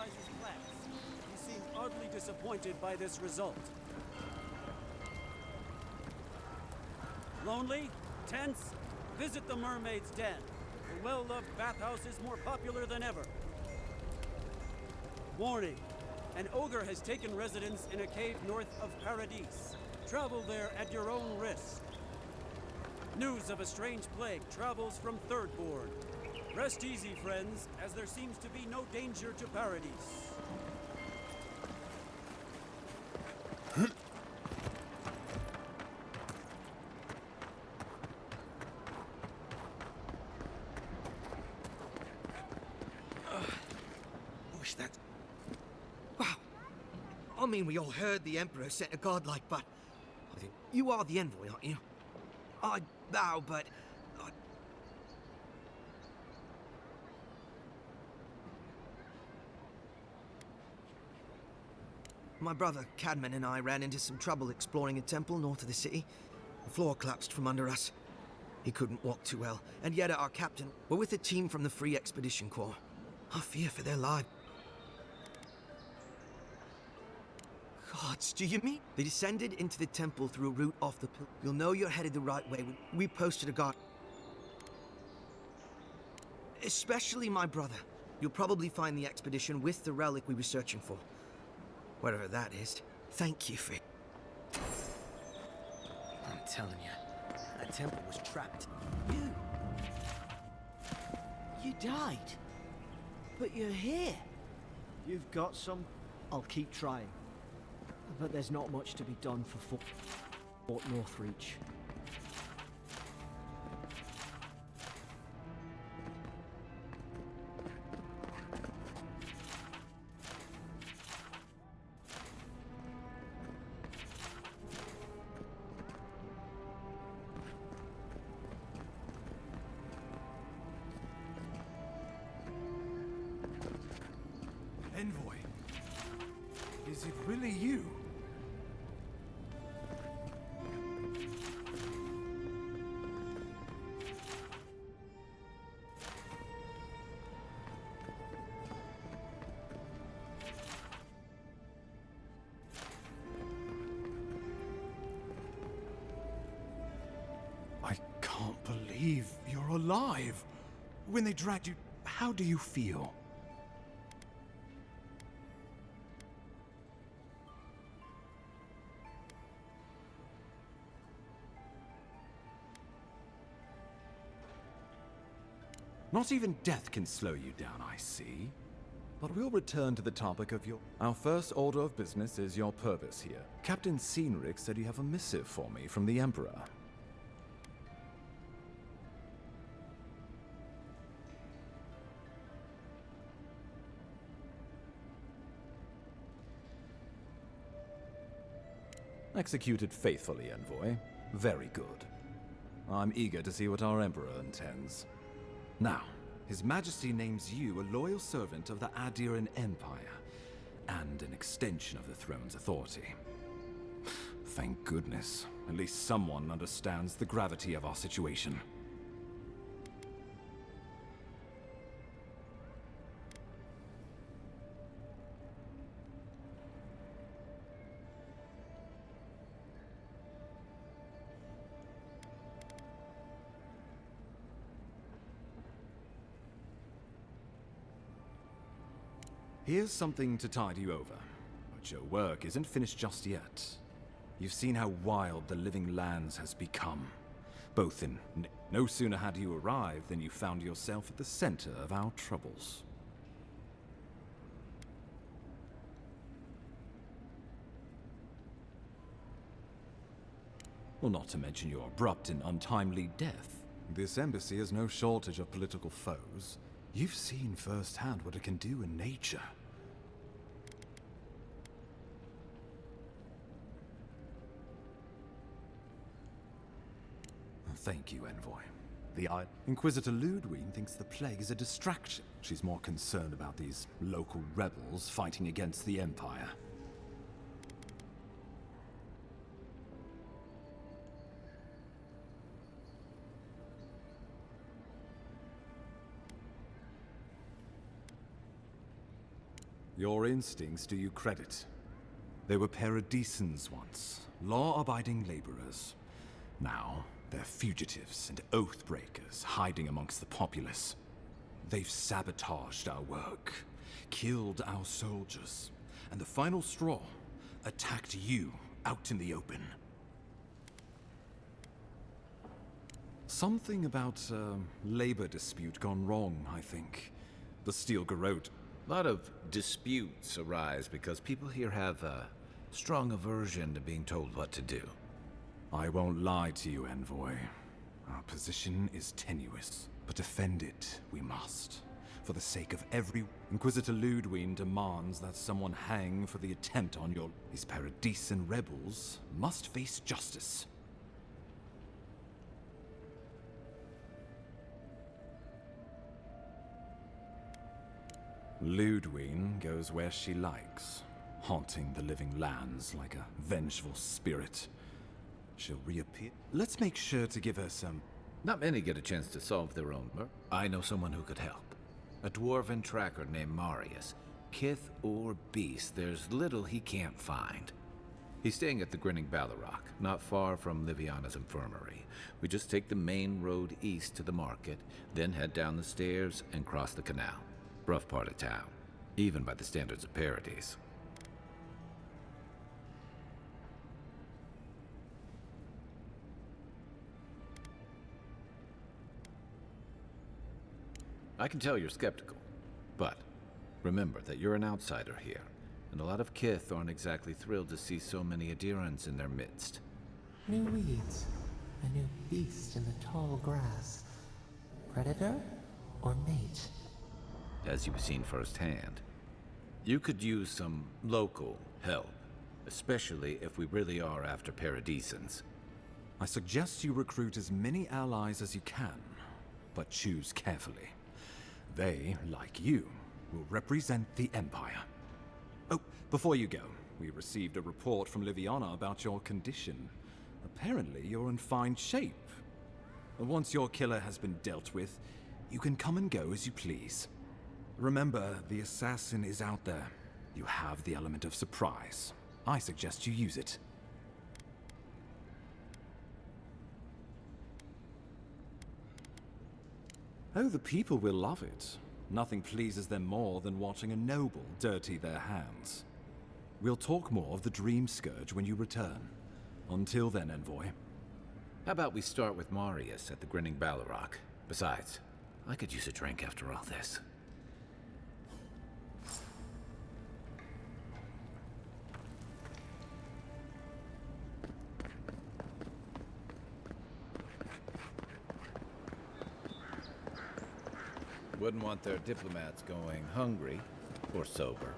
Kaiser's plans. He seemed oddly disappointed by this result. Lonely? Tense? Visit the Mermaid's Den. The well-loved bathhouse is more popular than ever. Warning. An ogre has taken residence in a cave north of Paradise. Travel there at your own risk. News of a strange plague travels from Third Board. Rest easy, friends, as there seems to be no danger to Paradise. Wish that... Wow. I mean, we all heard the Emperor sent a godlike, but... I think you are the envoy, aren't you? I bow, but... My brother, Cadman, and I ran into some trouble exploring a temple north of the city. The floor collapsed from under us. He couldn't walk too well, and yet our captain were with a team from the Free Expedition Corps. I fear for their lives. Gods, do you mean? They descended into the temple through a route off the pill. You'll know you're headed the right way when we posted a guard. Especially my brother. You'll probably find the expedition with the relic we were searching for. Whatever that is. Thank you for... I'm telling you, that temple was trapped. You died. But you're here. You've got some. I'll keep trying. But there's not much to be done for Fort Northreach. Envoy, is it really you? I can't believe you're alive. When they dragged you, how do you feel? Not even death can slow you down, I see. But we'll return to the topic of your... Our first order of business is your purpose here. Captain Cynric said you have a missive for me from the Emperor. Executed faithfully, Envoy. Very good. I'm eager to see what our Emperor intends. Now, His Majesty names you a loyal servant of the Adiran Empire, and an extension of the throne's authority. Thank goodness. At least someone understands the gravity of our situation. Here's something to tide you over, but your work isn't finished just yet. You've seen how wild the living lands has become. Both in... No sooner had you arrived than you found yourself at the center of our troubles. Well, not to mention your abrupt and untimely death. This embassy has no shortage of political foes. You've seen firsthand what it can do in nature. Thank you, Envoy. The Inquisitor Ludwig thinks the plague is a distraction. She's more concerned about these local rebels fighting against the Empire. Your instincts do you credit. They were paradisans once, law-abiding laborers. Now, they're fugitives and oath-breakers hiding amongst the populace. They've sabotaged our work, killed our soldiers, and the final straw, attacked you out in the open. Something about a labor dispute gone wrong, I think. The Steel Garrote. A lot of disputes arise because people here have a strong aversion to being told what to do. I won't lie to you, Envoy. Our position is tenuous, but defend it we must. For the sake of every... Inquisitor Ludwig demands that someone hang for the attempt on your... These Paradisan rebels must face justice. Ludwig goes where she likes, haunting the living lands like a vengeful spirit. She'll reappear. Let's make sure to give her some... Not many get a chance to solve their own murder. I know someone who could help. A dwarven tracker named Marius. Kith or beast, there's little he can't find. He's staying at the Grinning Ballarrock, not far from Liviana's infirmary. We just take the main road east to the market, then head down the stairs and cross the canal. Rough part of town, even by the standards of Paradise. I can tell you're skeptical, but remember that you're an outsider here, and a lot of Kith aren't exactly thrilled to see so many Adirans in their midst. New weeds, a new beast in the tall grass. Predator or mate? As you've seen firsthand. You could use some local help, especially if we really are after Paradisans. I suggest you recruit as many allies as you can, but choose carefully. They, like you, will represent the Empire. Oh, before you go, we received a report from Liviana about your condition. Apparently, you're in fine shape. Once your killer has been dealt with, you can come and go as you please. Remember, the assassin is out there. You have the element of surprise. I suggest you use it. Oh, the people will love it. Nothing pleases them more than watching a noble dirty their hands. We'll talk more of the Dream Scourge when you return. Until then, Envoy. How about we start with Marius at the Grinning Ballarrock? Besides, I could use a drink after all this. Wouldn't want their diplomats going hungry or sober.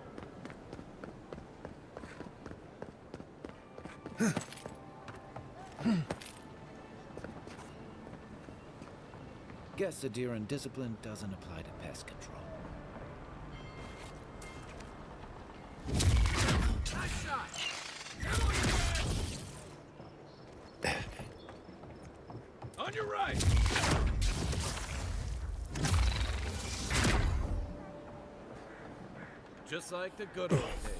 Guess Adiran discipline doesn't apply to pest control. Nice shot! On your right! Just like the good old days.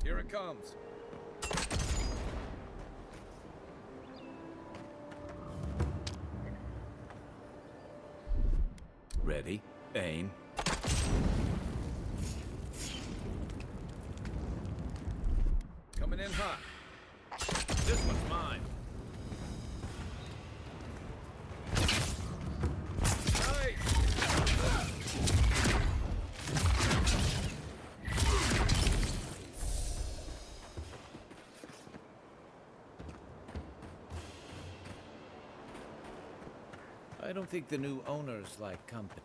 Here it comes. Ready, aim. Coming in hot. This one's mine. Nice! I don't think the new owners like company.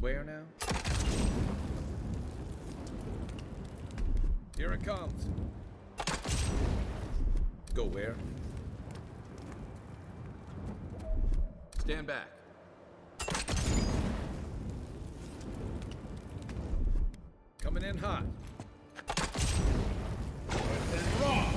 Where now? Here it comes. Go where? Stand back. Coming in hot. And raw.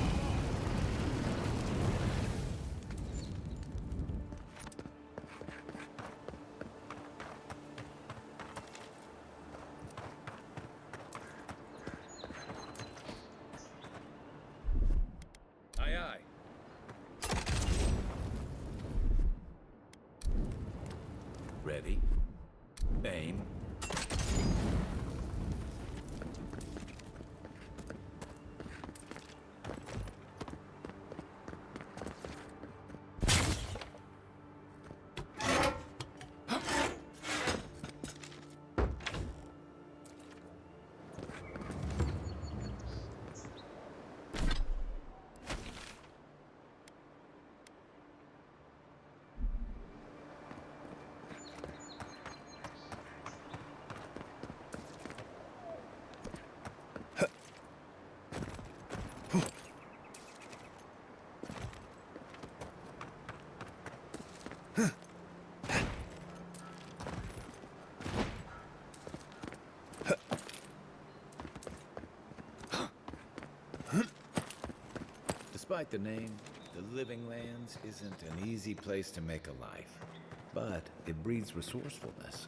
Aye, aye. Ready. Aim. Despite the name, the Living Lands isn't an easy place to make a life, but it breeds resourcefulness.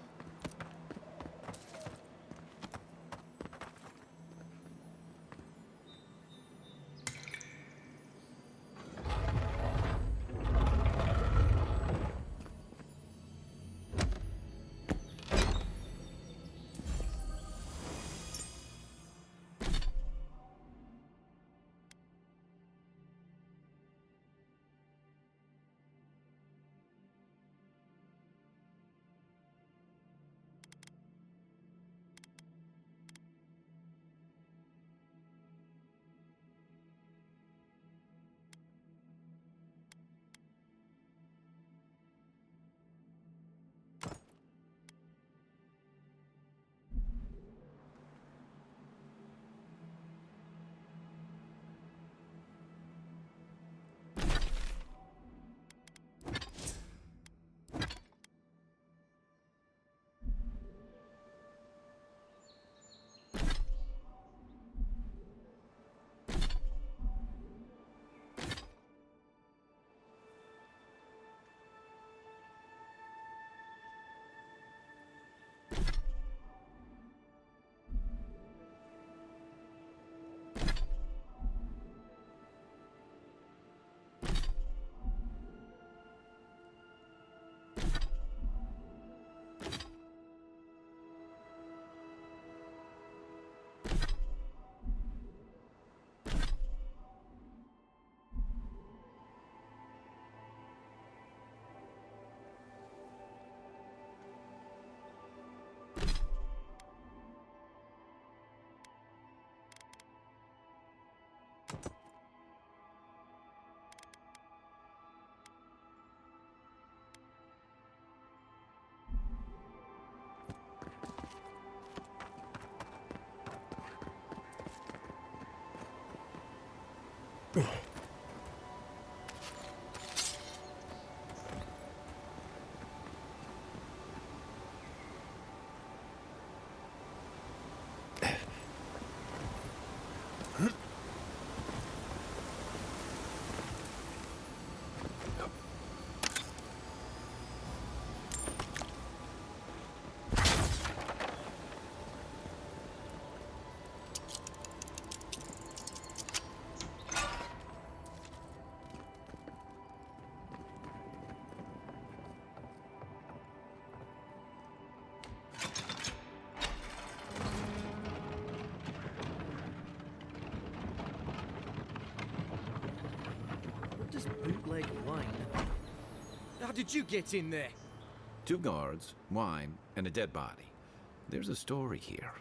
What does bootleg wine? How did you get in there? 2 guards, wine, and a dead body. There's a story here.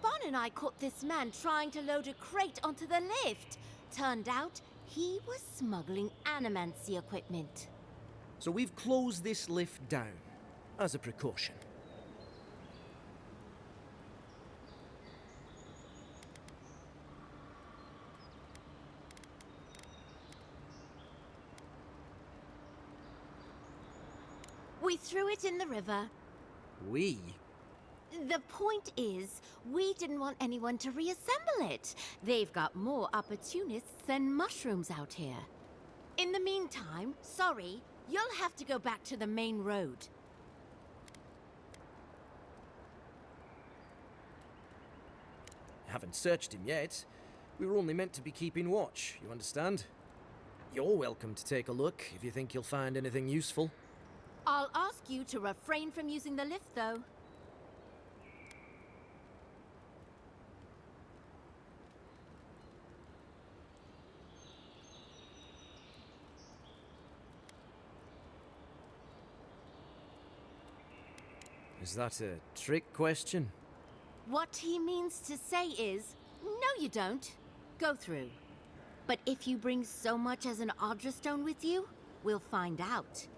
Bon and I caught this man trying to load a crate onto the lift. Turned out, he was smuggling animancy equipment. So we've closed this lift down, as a precaution. We threw it in the river. We? The point is, we didn't want anyone to reassemble it. They've got more opportunists than mushrooms out here. In the meantime, sorry, you'll have to go back to the main road. Haven't searched him yet. We were only meant to be keeping watch, you understand? You're welcome to take a look if you think you'll find anything useful. I'll ask you to refrain from using the lift, though. Is that a trick question? What he means to say is, no you don't. Go through. But if you bring so much as an Audra stone with you, we'll find out.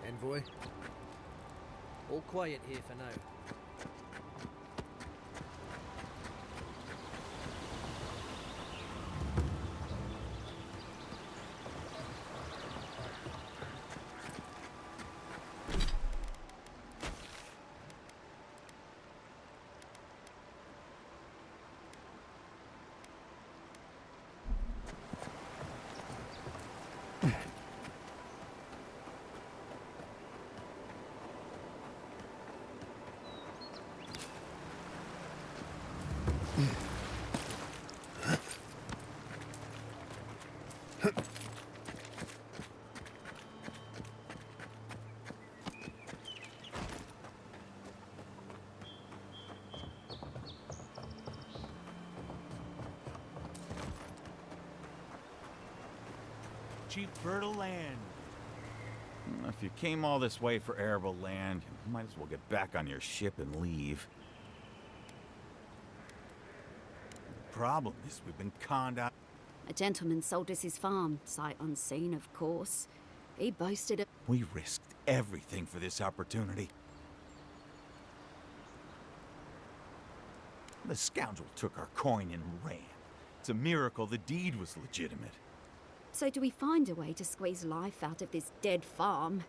Envoy. All quiet here for now. cheap fertile land. If you came all this way for arable land, you might as well get back on your ship and leave. The problem is we've been conned out. A gentleman sold us his farm, sight unseen, of course. He boasted of... We risked everything for this opportunity. The scoundrel took our coin and ran. It's a miracle the deed was legitimate. So do we find a way to squeeze life out of this dead farm?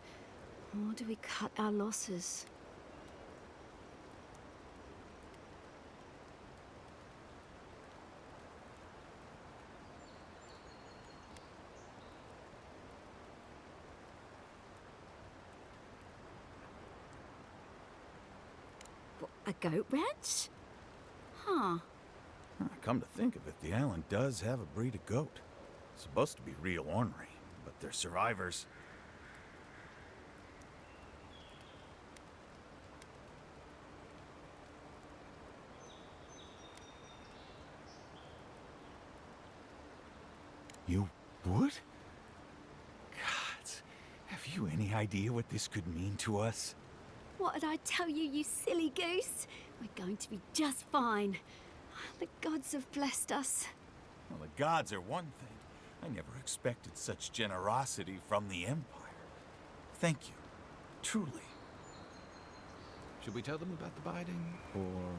Or do we cut our losses? What, a goat ranch? Huh. Come to think of it, the island does have a breed of goat. Supposed to be real ornery, but they're survivors. You would? God, have you any idea what this could mean to us? What did I tell you, you silly goose? We're going to be just fine. The gods have blessed us. Well, the gods are one thing. I never expected such generosity from the Empire. Thank you. Truly. Should we tell them about the biting, or...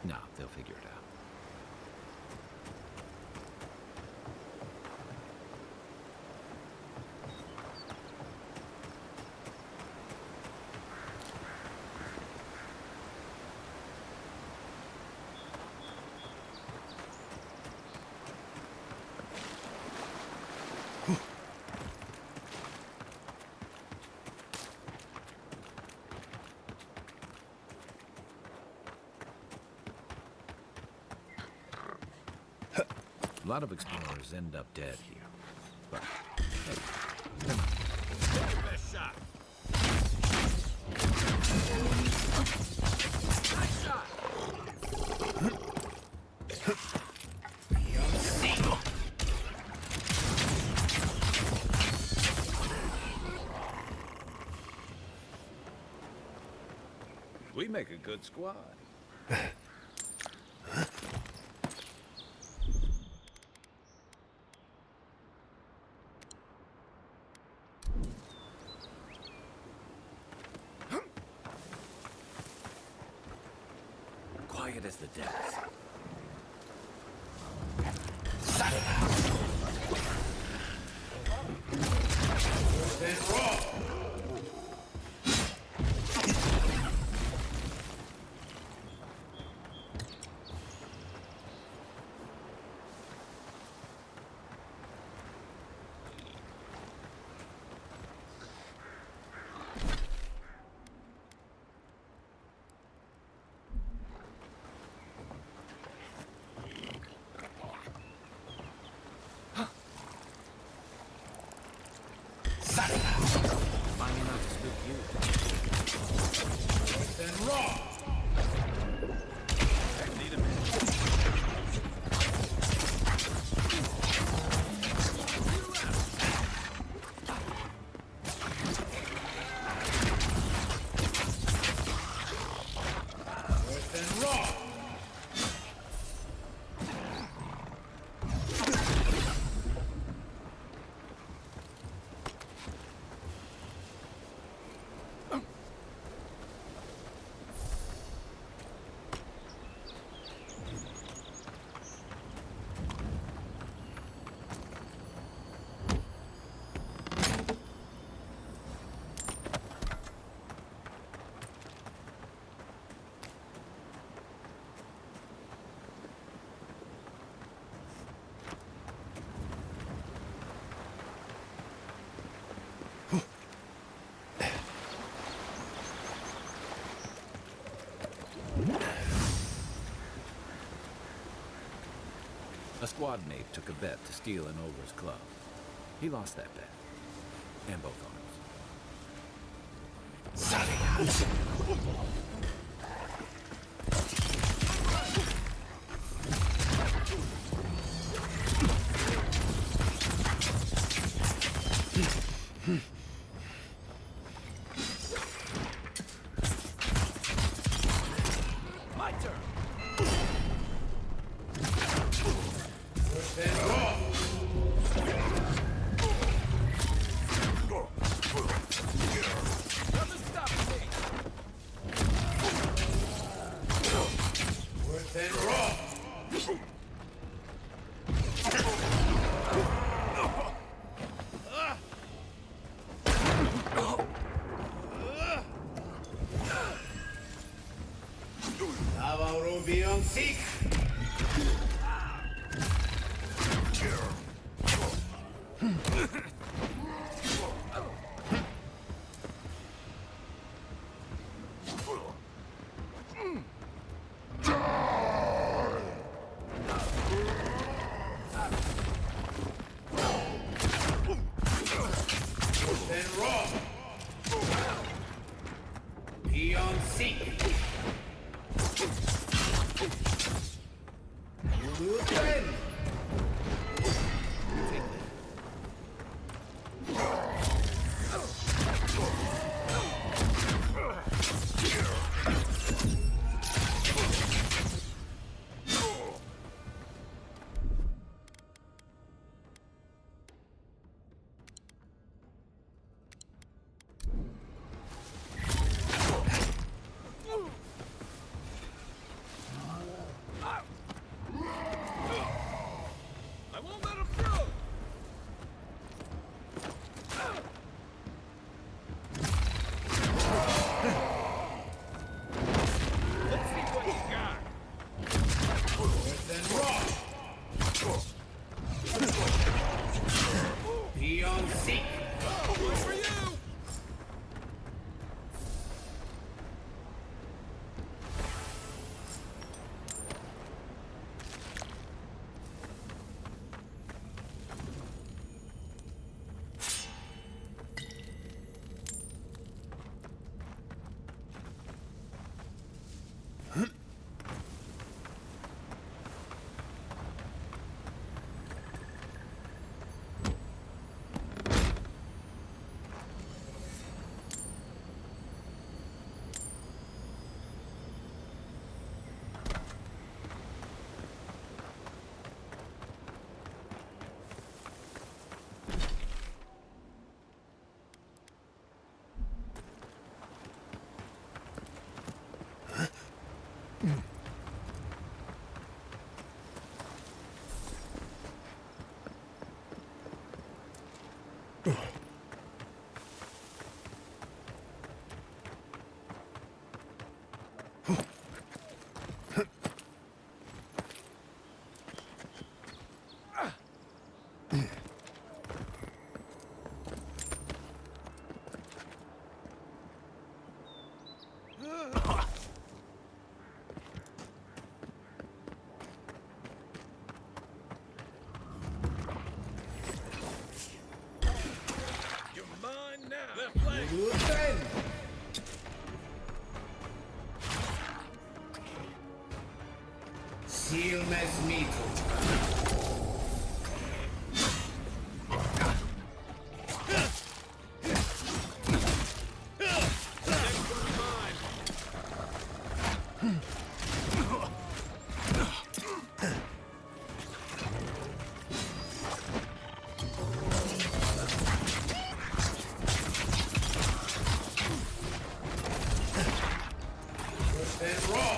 No, they'll figure it out. A lot of explorers end up dead here. But, hey, best shot. Nice shot. We make a good squad. Quiet as the depths. Finally not to spook you. Then raw! I need a minute. Then raw! A squad mate took a bet to steal an ogre's club. He lost that bet. And both arms. My turn. Nothing stopping me. Worse than raw. Avowed VOD. Then raw. Beyond seek. You then. I won't let him through. Let's see what you got. Then raw. Beyond seek. One for you. You're mine now. Left leg. You then. Seal Mesmito. Then raw.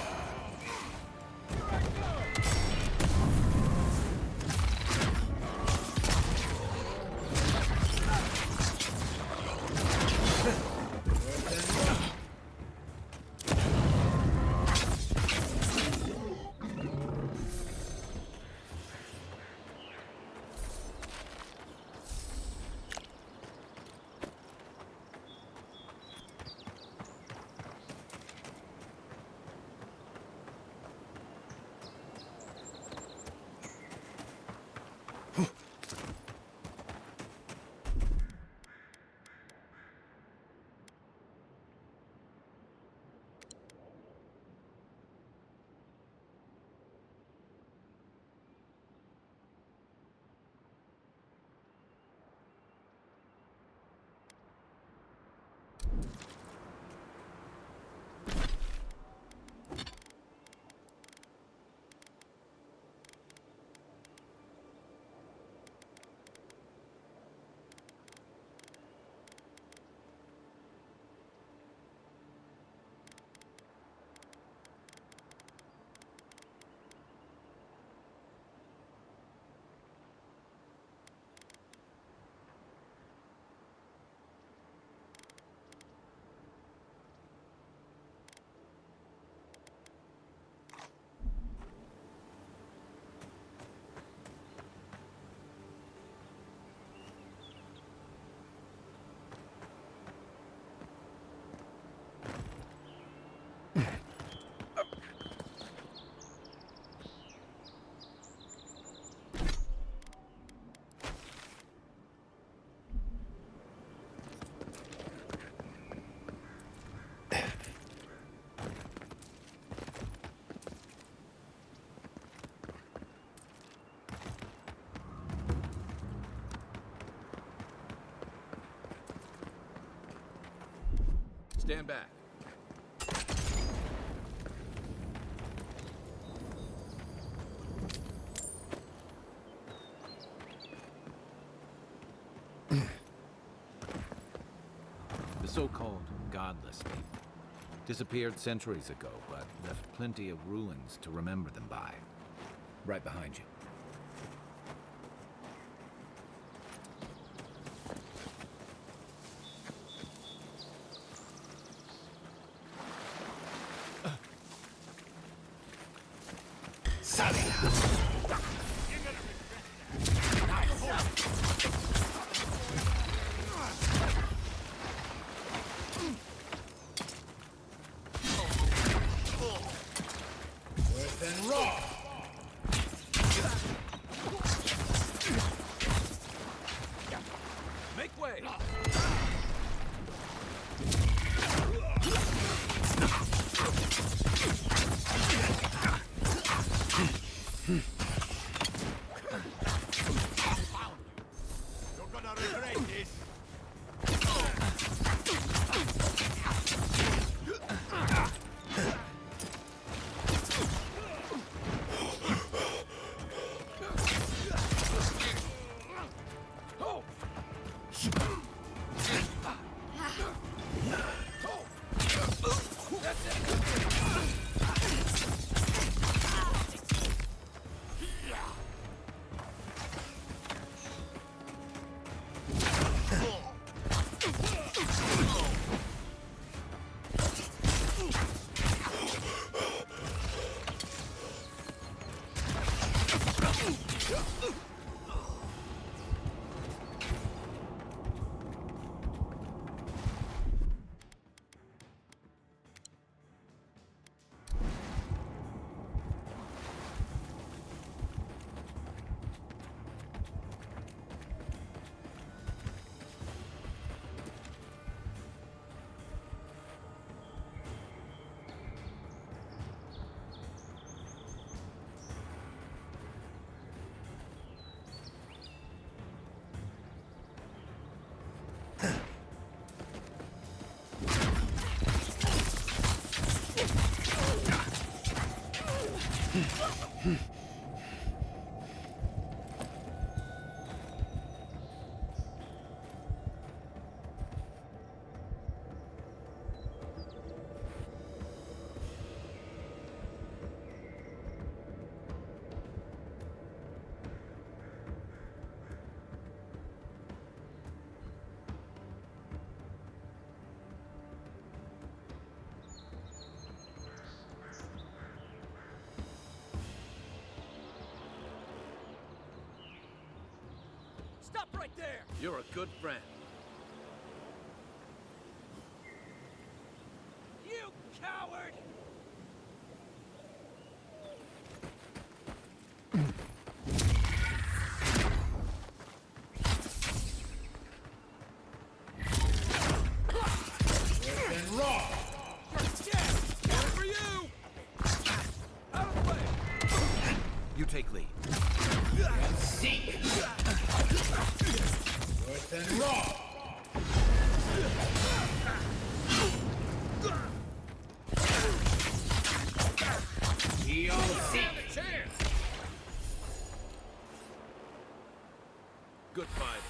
Stand back. The so-called godless people disappeared centuries ago, but left plenty of ruins to remember them by. Right behind you. Make way! You're gonna regret this. Stop right there! You're a good friend. You coward! You take lead. Good fight.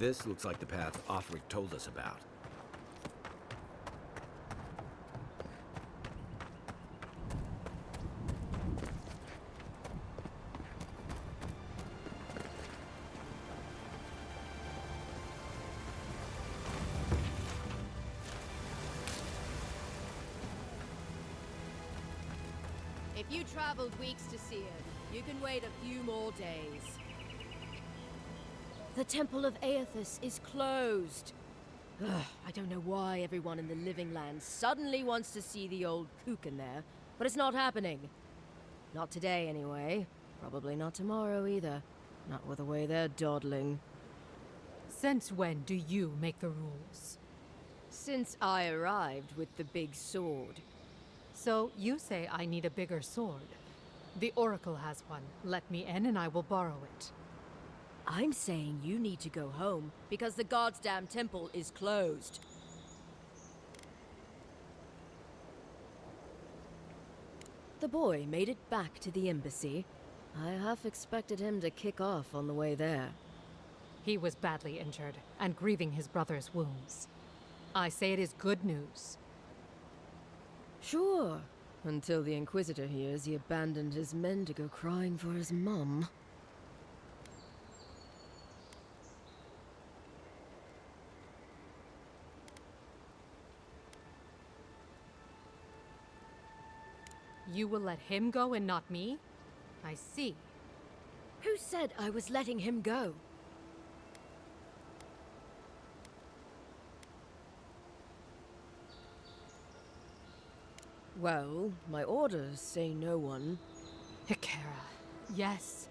This looks like the path Offric told us about. If you traveled weeks to see it, you can wait a few more days. The Temple of Aethys is closed. Ugh, I don't know why everyone in the Living Land suddenly wants to see the old kook in there, but it's not happening. Not today, anyway. Probably not tomorrow either. Not with the way they're dawdling. Since when do you make the rules? Since I arrived with the big sword. So you say I need a bigger sword. The Oracle has one. Let me in and I will borrow it. I'm saying you need to go home because the goddamn temple is closed. The boy made it back to the embassy. I half expected him to kick off on the way there. He was badly injured and grieving his brother's wounds. I say it is good news. Sure, until the Inquisitor hears he abandoned his men to go crying for his mum. You will let him go and not me? I see. Who said I was letting him go? Well, my orders say no one. Hikera, yes.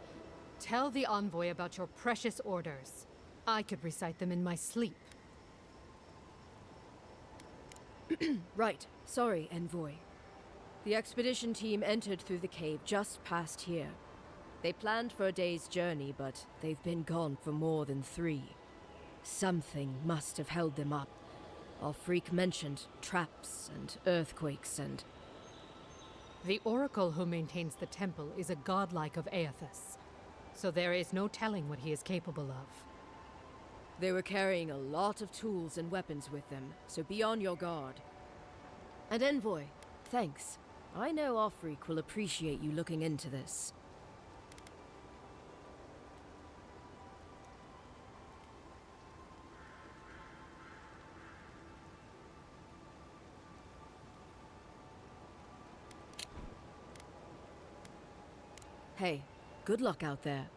Tell the envoy about your precious orders. I could recite them in my sleep. Right. Sorry, envoy. The expedition team entered through the cave just past here. They planned for a day's journey, but they've been gone for more than 3. Something must have held them up. Our freak mentioned traps and earthquakes and... The Oracle who maintains the temple is a godlike of Aethys, so there is no telling what he is capable of. They were carrying a lot of tools and weapons with them, so be on your guard. And envoy, thanks. I know Offric will appreciate you looking into this. Hey, good luck out there.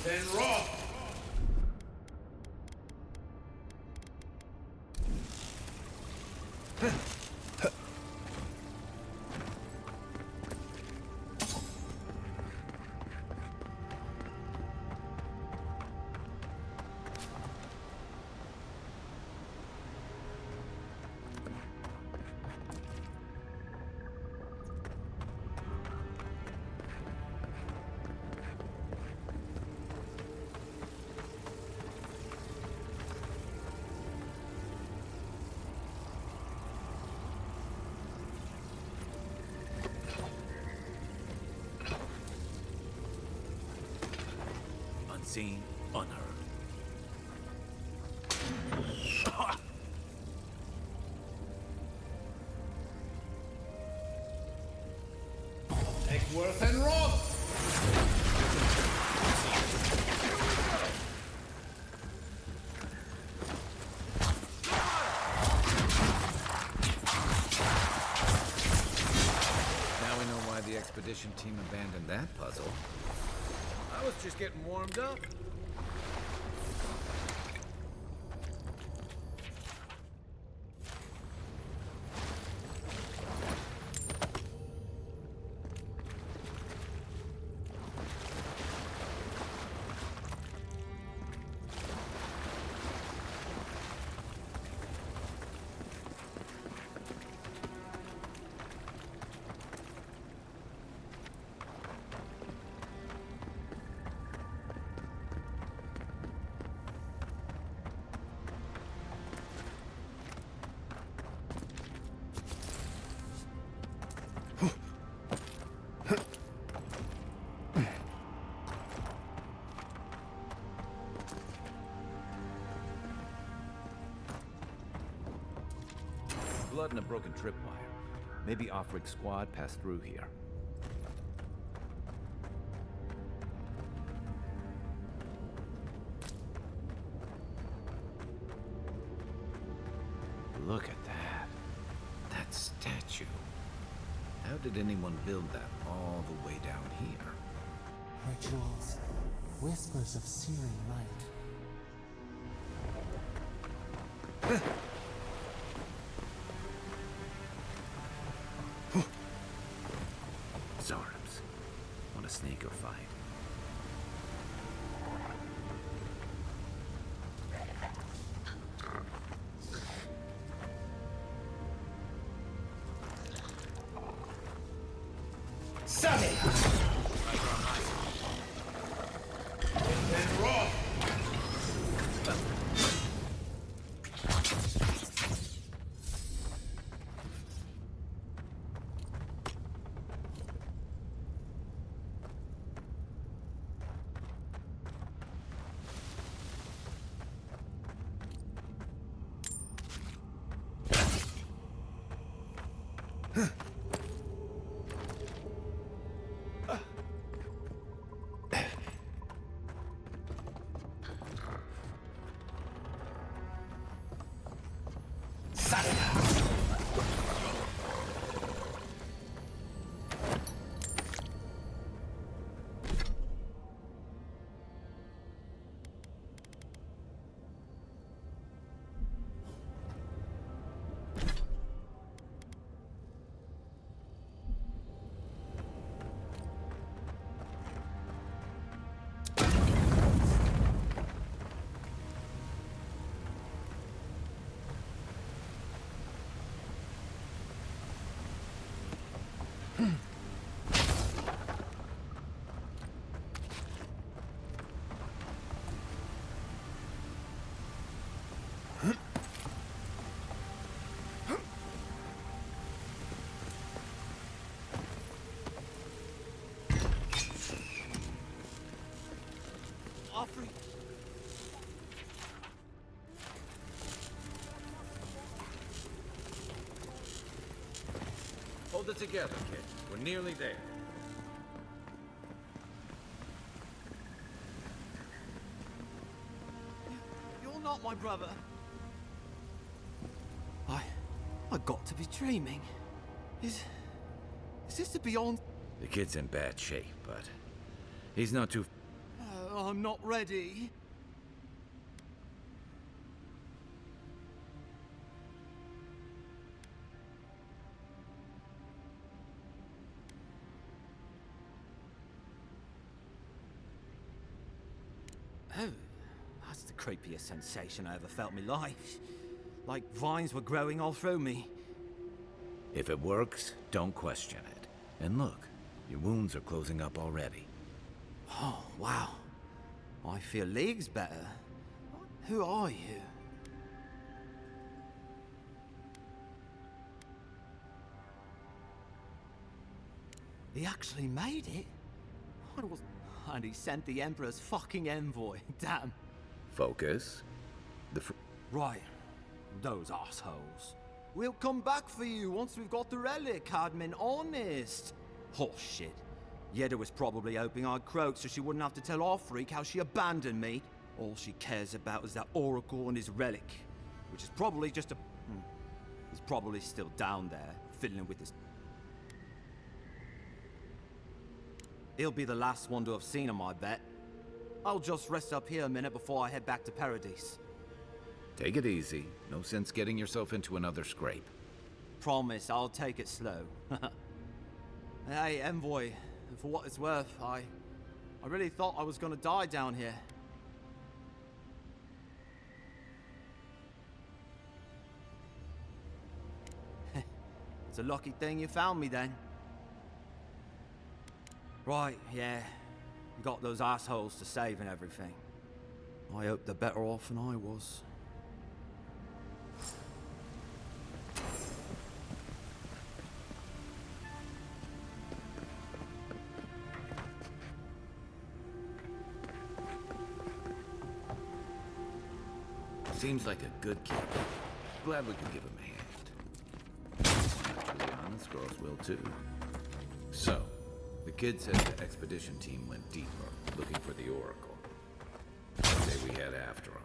Then rock! Unseen, unheard. Take worth and rock! expedition team abandoned that puzzle. I was just getting warmed up. Blood and a broken tripwire. Maybe Offrig's squad passed through here. Look at that. That statue. How did anyone build that all the way down here? Rituals. Whispers of searing light. Zarms. Want to sneak or fight? Offrey! Hold it together, kid. We're nearly there. You're not my brother. I got to be dreaming. Is this the beyond? The kid's in bad shape, but he's not too... I'm not ready. Oh, that's the creepiest sensation I ever felt in my life. Like vines were growing all through me. If it works, don't question it. And look, your wounds are closing up already. Oh, wow. I feel leagues better. Who are you? He actually made it? And he sent the Emperor's fucking envoy. Damn. Focus. Right. Those assholes. We'll come back for you once we've got the relic, Cadman. Honest. Horse shit. Yeda was probably hoping I'd croak so she wouldn't have to tell Offreak how she abandoned me. All she cares about is that Oracle and his relic. Which is probably just a... He's probably still down there, fiddling with his... He'll be the last one to have seen him, I bet. I'll just rest up here a minute before I head back to Paradise. Take it easy. No sense getting yourself into another scrape. Promise, I'll take it slow. Hey, Envoy, for what it's worth, I really thought I was gonna die down here. It's a lucky thing you found me then. Right, yeah. You got those assholes to save and everything. I hope they're better off than I was. Seems like a good kid. Glad we could give him a hand. To be honest, girls will too. So, the kid said the expedition team went deeper, looking for the Oracle. Say we head after him.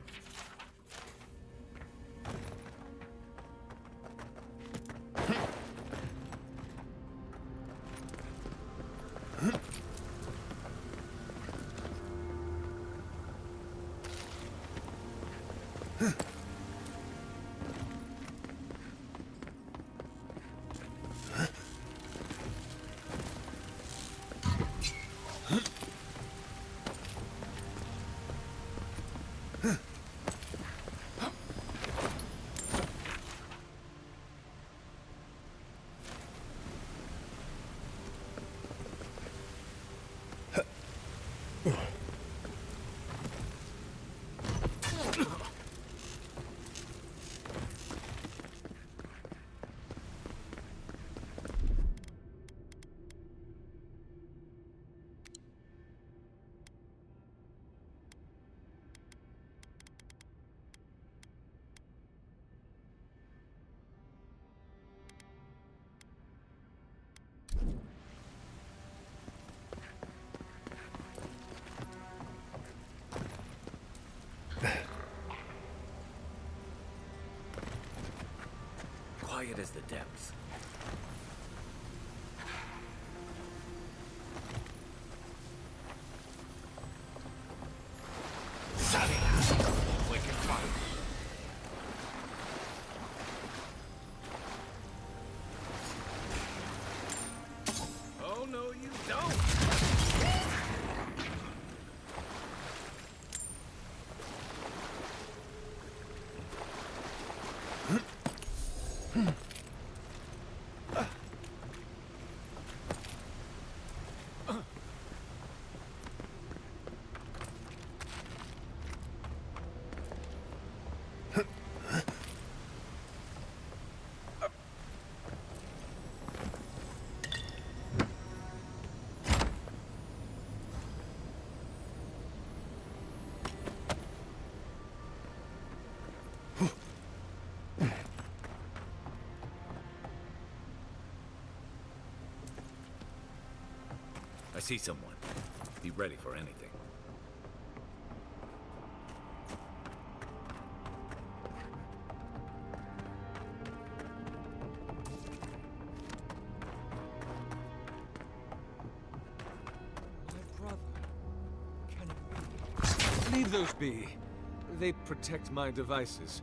Quiet as the depths. Oh, no, you don't! I see someone. Be ready for anything. My brother. Can it be? Leave those be. They protect my devices.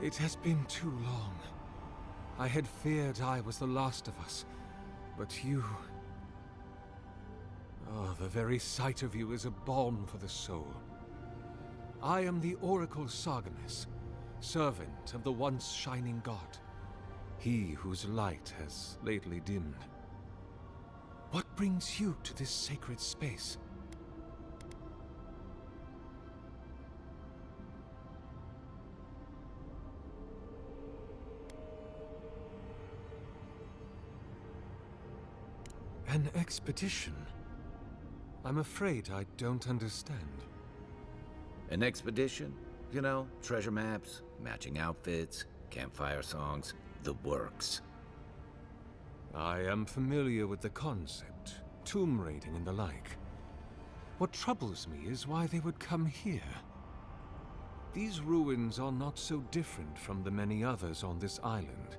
It has been too long. I had feared I was the last of us, but you... Oh, the very sight of you is a balm for the soul. I am the Oracle Sargenes, servant of the once shining god, he whose light has lately dimmed. What brings you to this sacred space? An expedition? I'm afraid I don't understand. An expedition? You know, treasure maps, matching outfits, campfire songs, the works. I am familiar with the concept, tomb raiding and the like. What troubles me is why they would come here. These ruins are not so different from the many others on this island,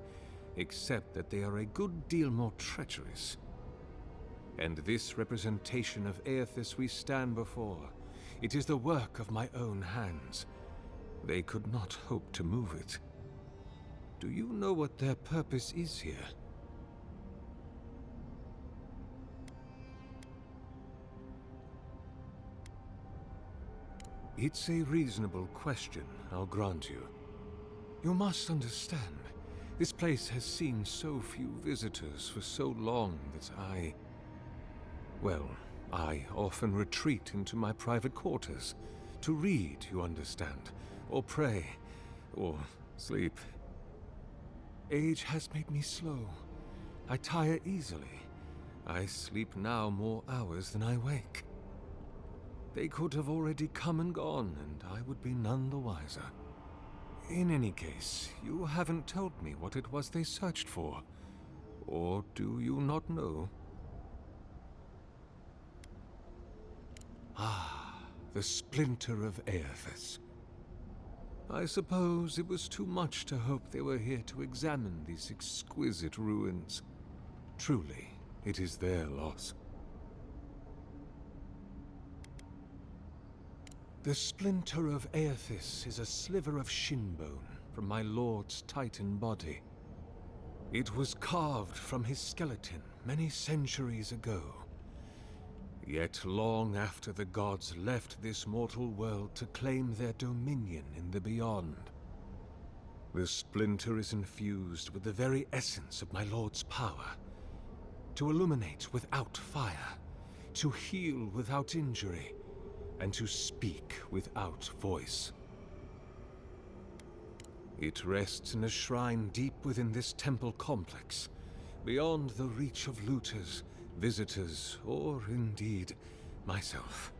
except that they are a good deal more treacherous. And this representation of Aethys we stand before, it is the work of my own hands. They could not hope to move it. Do you know what their purpose is here? It's a reasonable question, I'll grant you. You must understand, this place has seen so few visitors for so long that I often retreat into my private quarters. To read, you understand, or pray, or sleep. Age has made me slow. I tire easily. I sleep now more hours than I wake. They could have already come and gone, and I would be none the wiser. In any case, you haven't told me what it was they searched for. Or do you not know? Ah, the splinter of Aethys. I suppose it was too much to hope they were here to examine these exquisite ruins. Truly, it is their loss. The splinter of Aethys is a sliver of shinbone from my lord's titan body. It was carved from his skeleton many centuries ago. Yet long after the gods left this mortal world to claim their dominion in the beyond, the splinter is infused with the very essence of my lord's power. To illuminate without fire, to heal without injury, and to speak without voice. It rests in a shrine deep within this temple complex, beyond the reach of looters, visitors, or indeed, myself.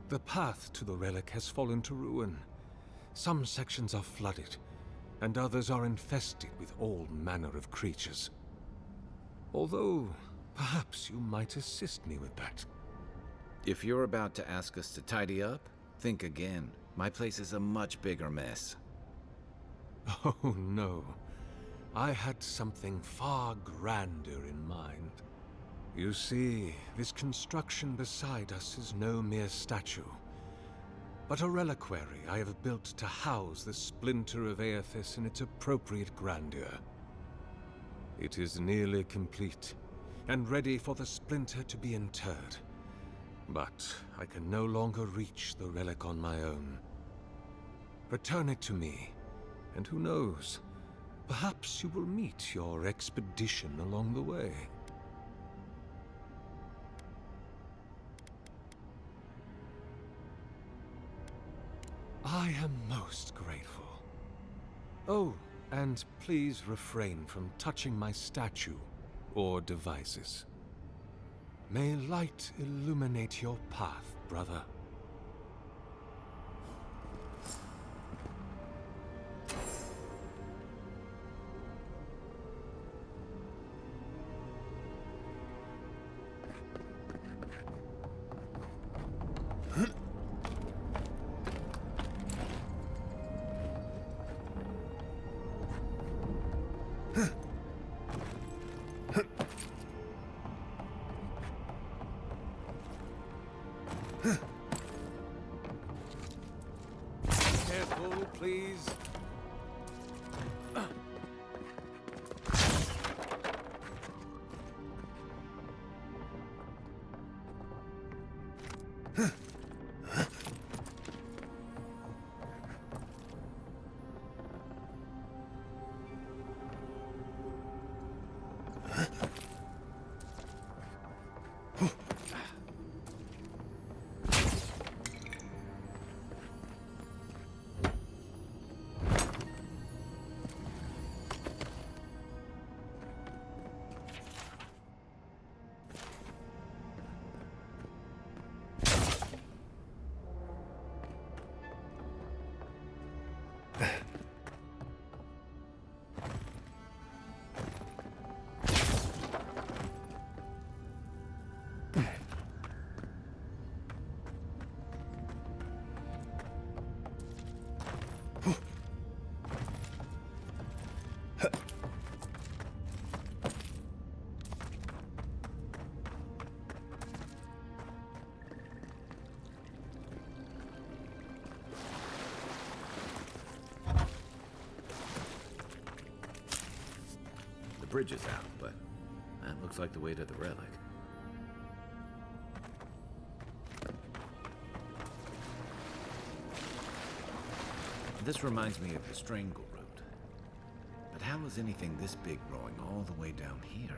The path to the relic has fallen to ruin. Some sections are flooded, and others are infested with all manner of creatures. Although, perhaps you might assist me with that. If you're about to ask us to tidy up, think again. My place is a much bigger mess. Oh no. I had something far grander in mind. You see, this construction beside us is no mere statue, but a reliquary I have built to house the splinter of Aethys in its appropriate grandeur. It is nearly complete, and ready for the splinter to be interred. But I can no longer reach the relic on my own. Return it to me, and who knows, perhaps you will meet your expedition along the way. I am most grateful. Oh, and please refrain from touching my statue or devices. May light illuminate your path, brother. Careful, please. The bridge is out, but that looks like the way to the relic. This reminds me of the Strangle route. But how is anything this big growing all the way down here?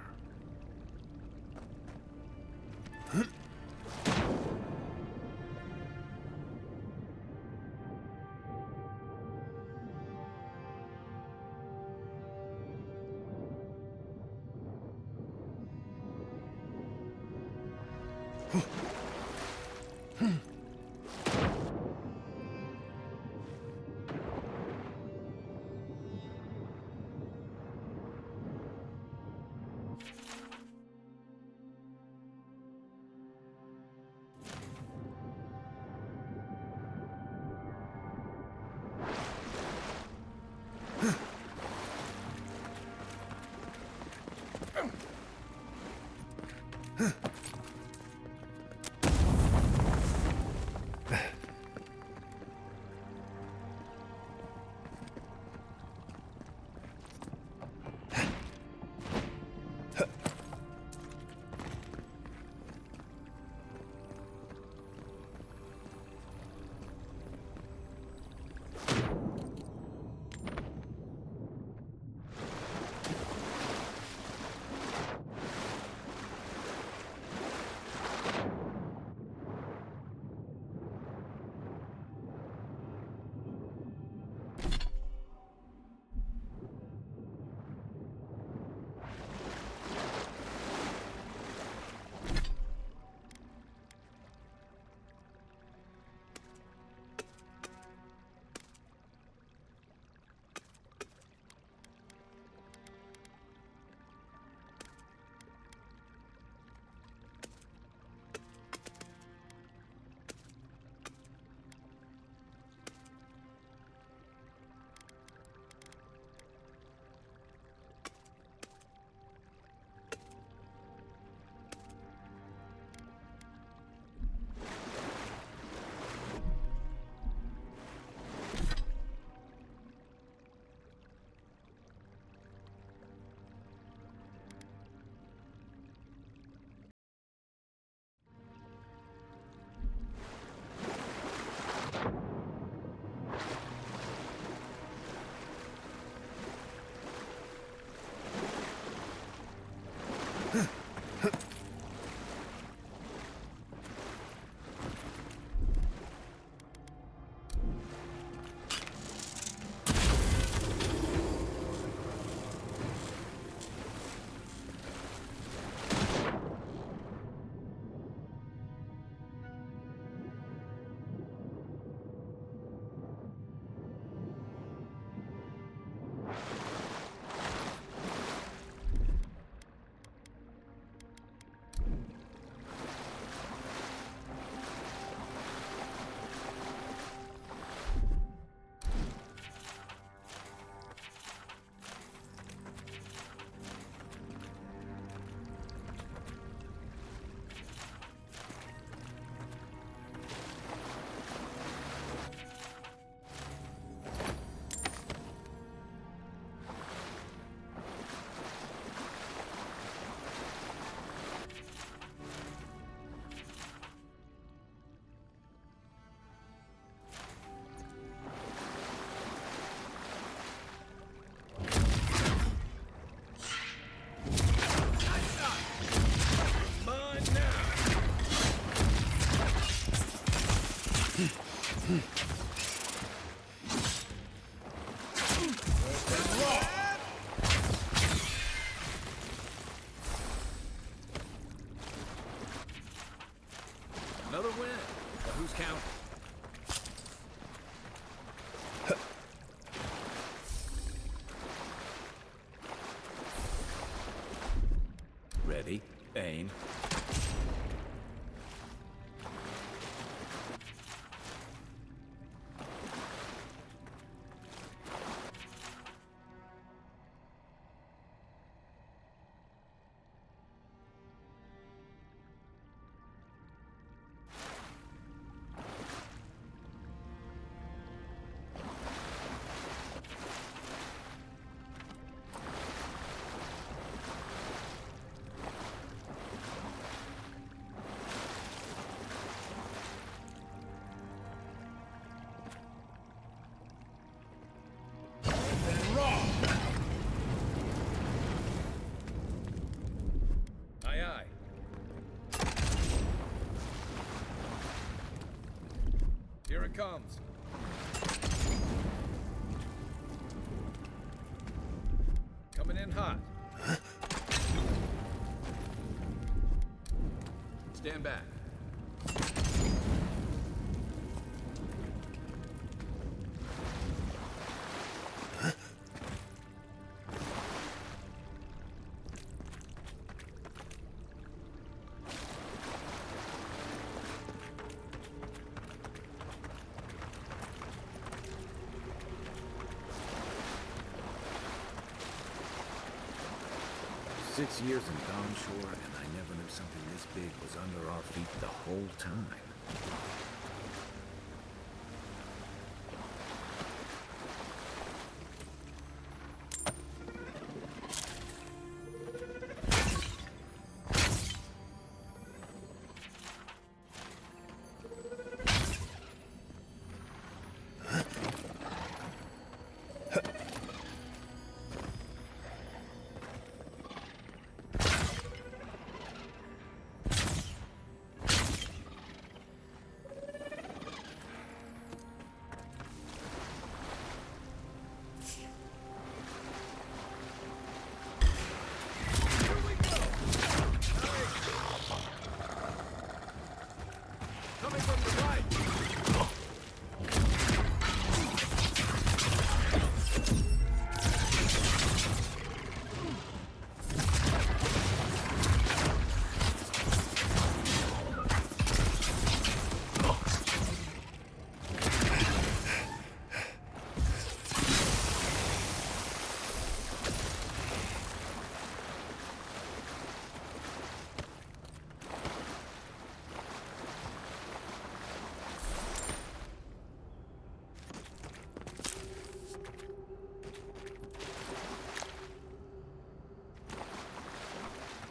Another win. But who's counting? Ready, aim. Aye, aye. Here it comes. Coming in hot. Stand back. Six years in Dawnshore, and I never knew something this big was under our feet the whole time.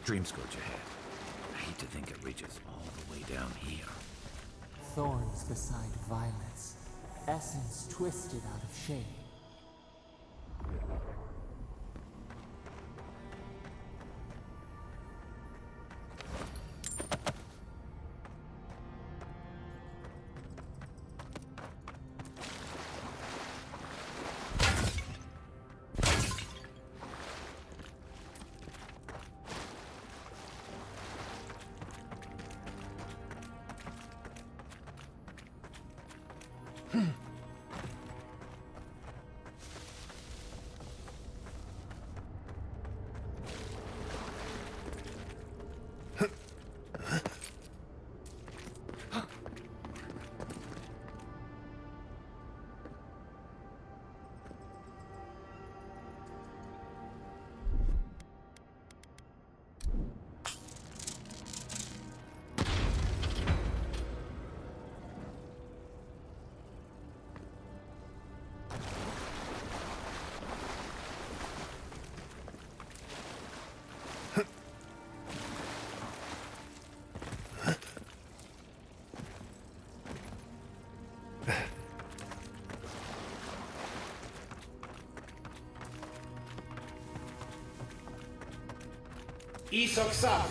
Dream scourge ahead. I hate to think it reaches all the way down here. Thorns beside violets, essence twisted out of shape. Isoksa.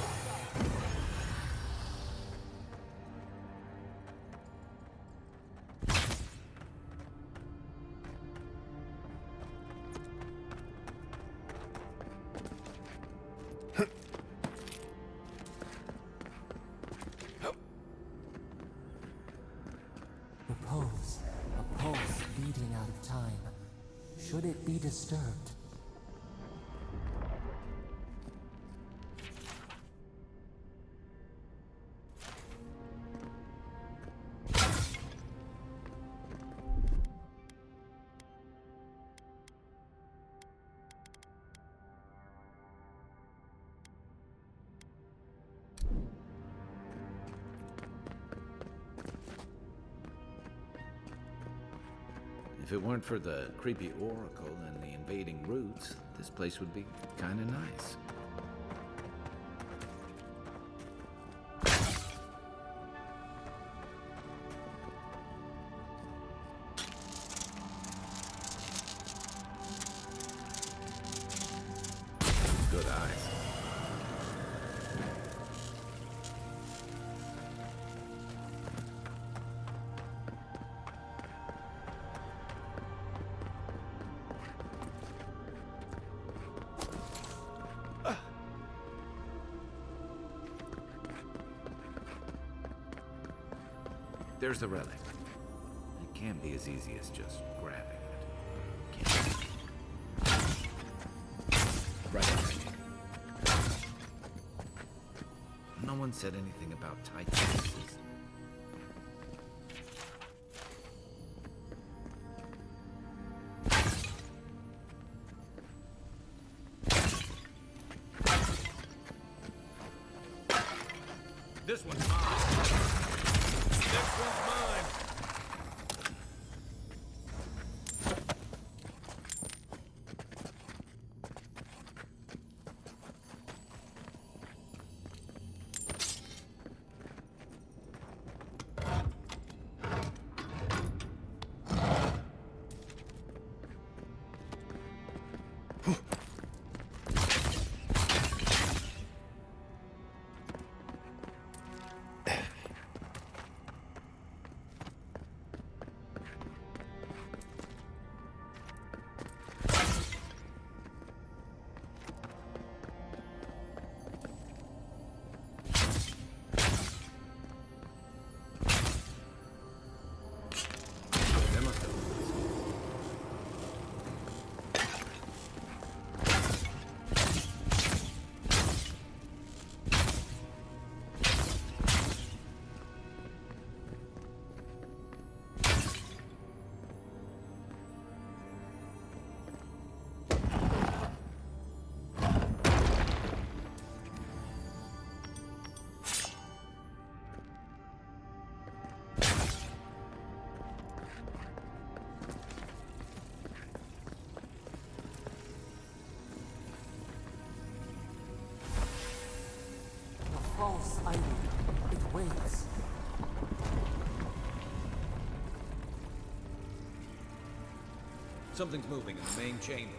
ticking out of time. Should it be disturbed? If it weren't for the creepy oracle and the invading roots, this place would be kinda nice. Good eyes. There's the relic. It can't be as easy as just grabbing it. Right. No one said anything about tight spaces. This one's mine. This one's mine. False idol. It waits. Something's moving in the main chamber.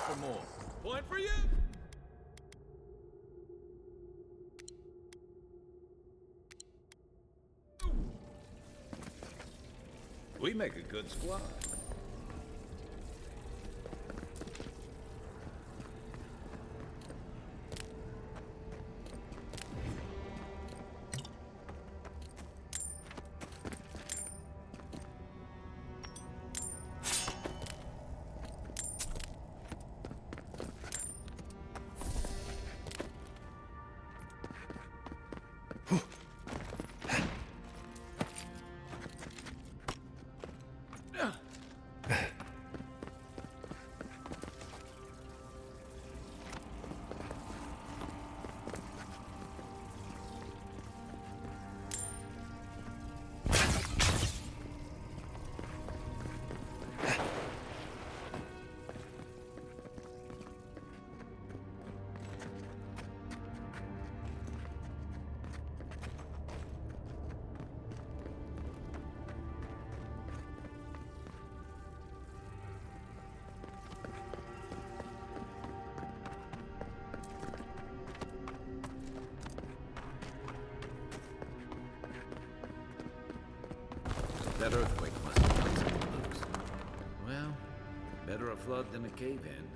for more. Point for you! We make a good squad. That earthquake must have done something loose. Well, better a flood than a cave-in.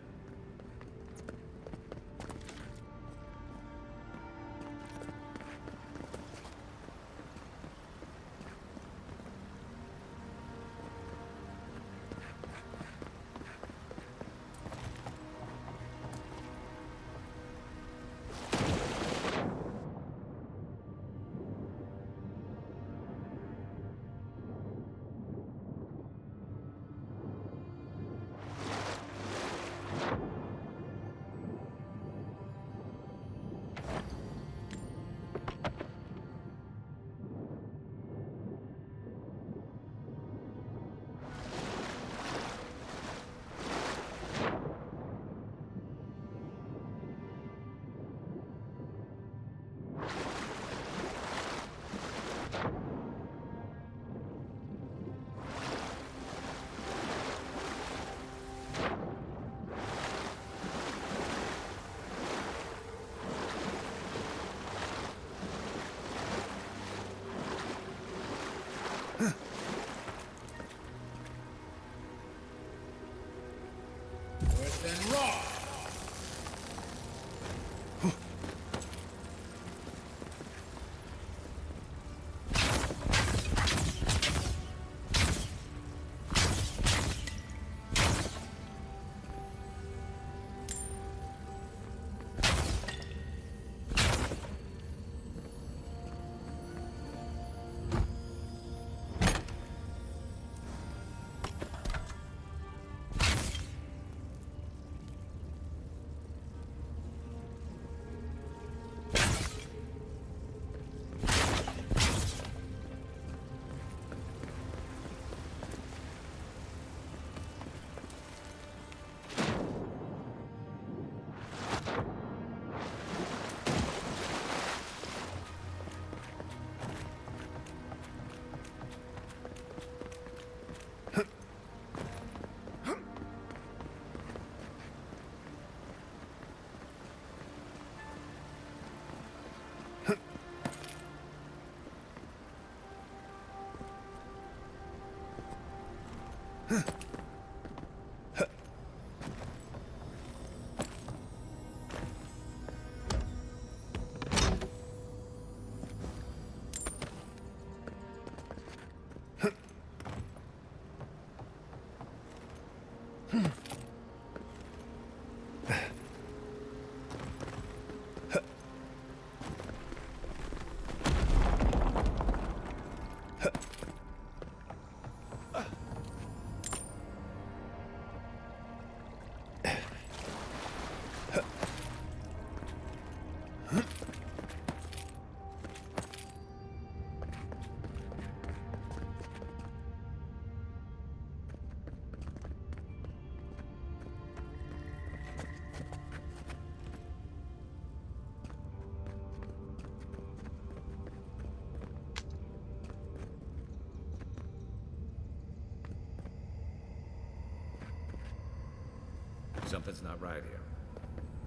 Something's not right here.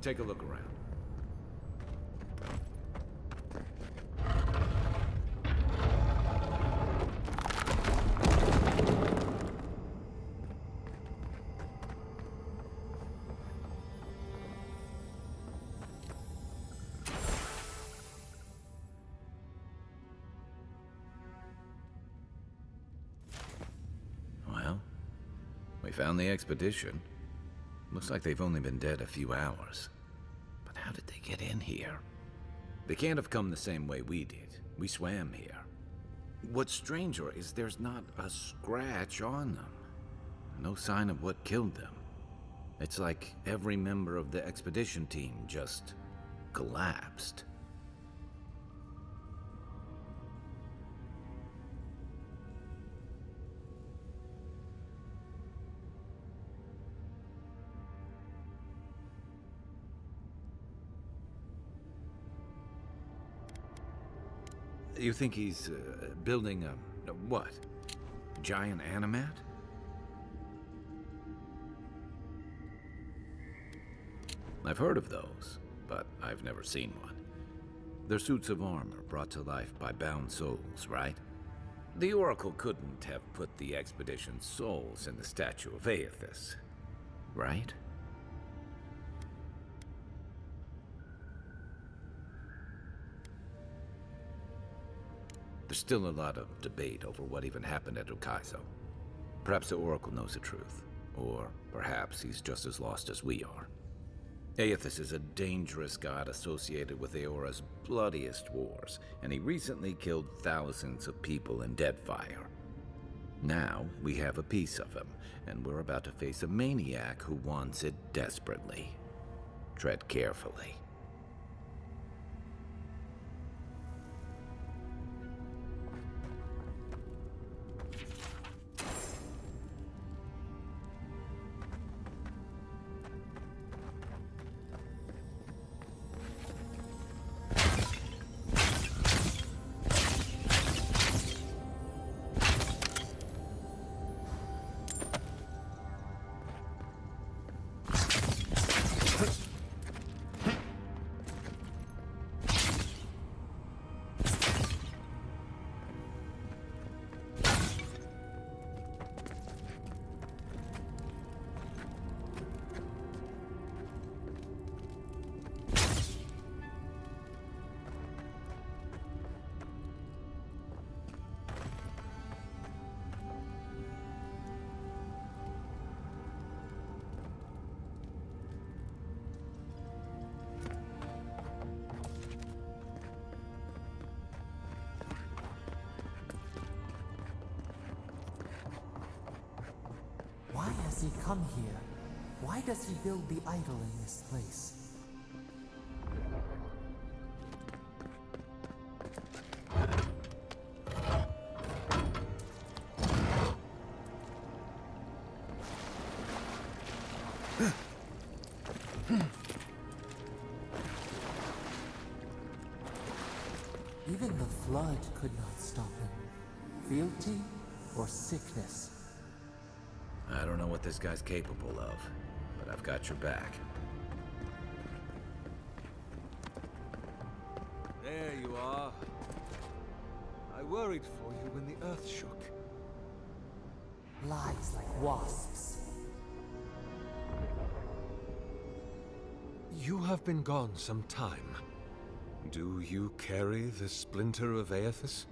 Take a look around. Well, we found the expedition. Looks like they've only been dead a few hours. But how did they get in here? They can't have come the same way we did. We swam here. What's stranger is there's not a scratch on them. No sign of what killed them. It's like every member of the expedition team just collapsed. You think he's building a what? Giant animat? I've heard of those, but I've never seen one. They're suits of armor brought to life by bound souls, right? The Oracle couldn't have put the expedition's souls in the statue of Aethys, right? There's still a lot of debate over what even happened at Ukaizo. Perhaps the Oracle knows the truth, or perhaps he's just as lost as we are. Aethys is a dangerous god associated with Eora's bloodiest wars, and he recently killed thousands of people in Deadfire. Now we have a piece of him, and we're about to face a maniac who wants it desperately. Tread carefully. Why has he come here? Why does he build the idol in this place? Even the flood could not stop him. Fealty or sickness? I don't know what this guy's capable of, but I've got your back. There you are. I worried for you when the earth shook. Lies like wasps. You have been gone some time. Do you carry the splinter of Aethys?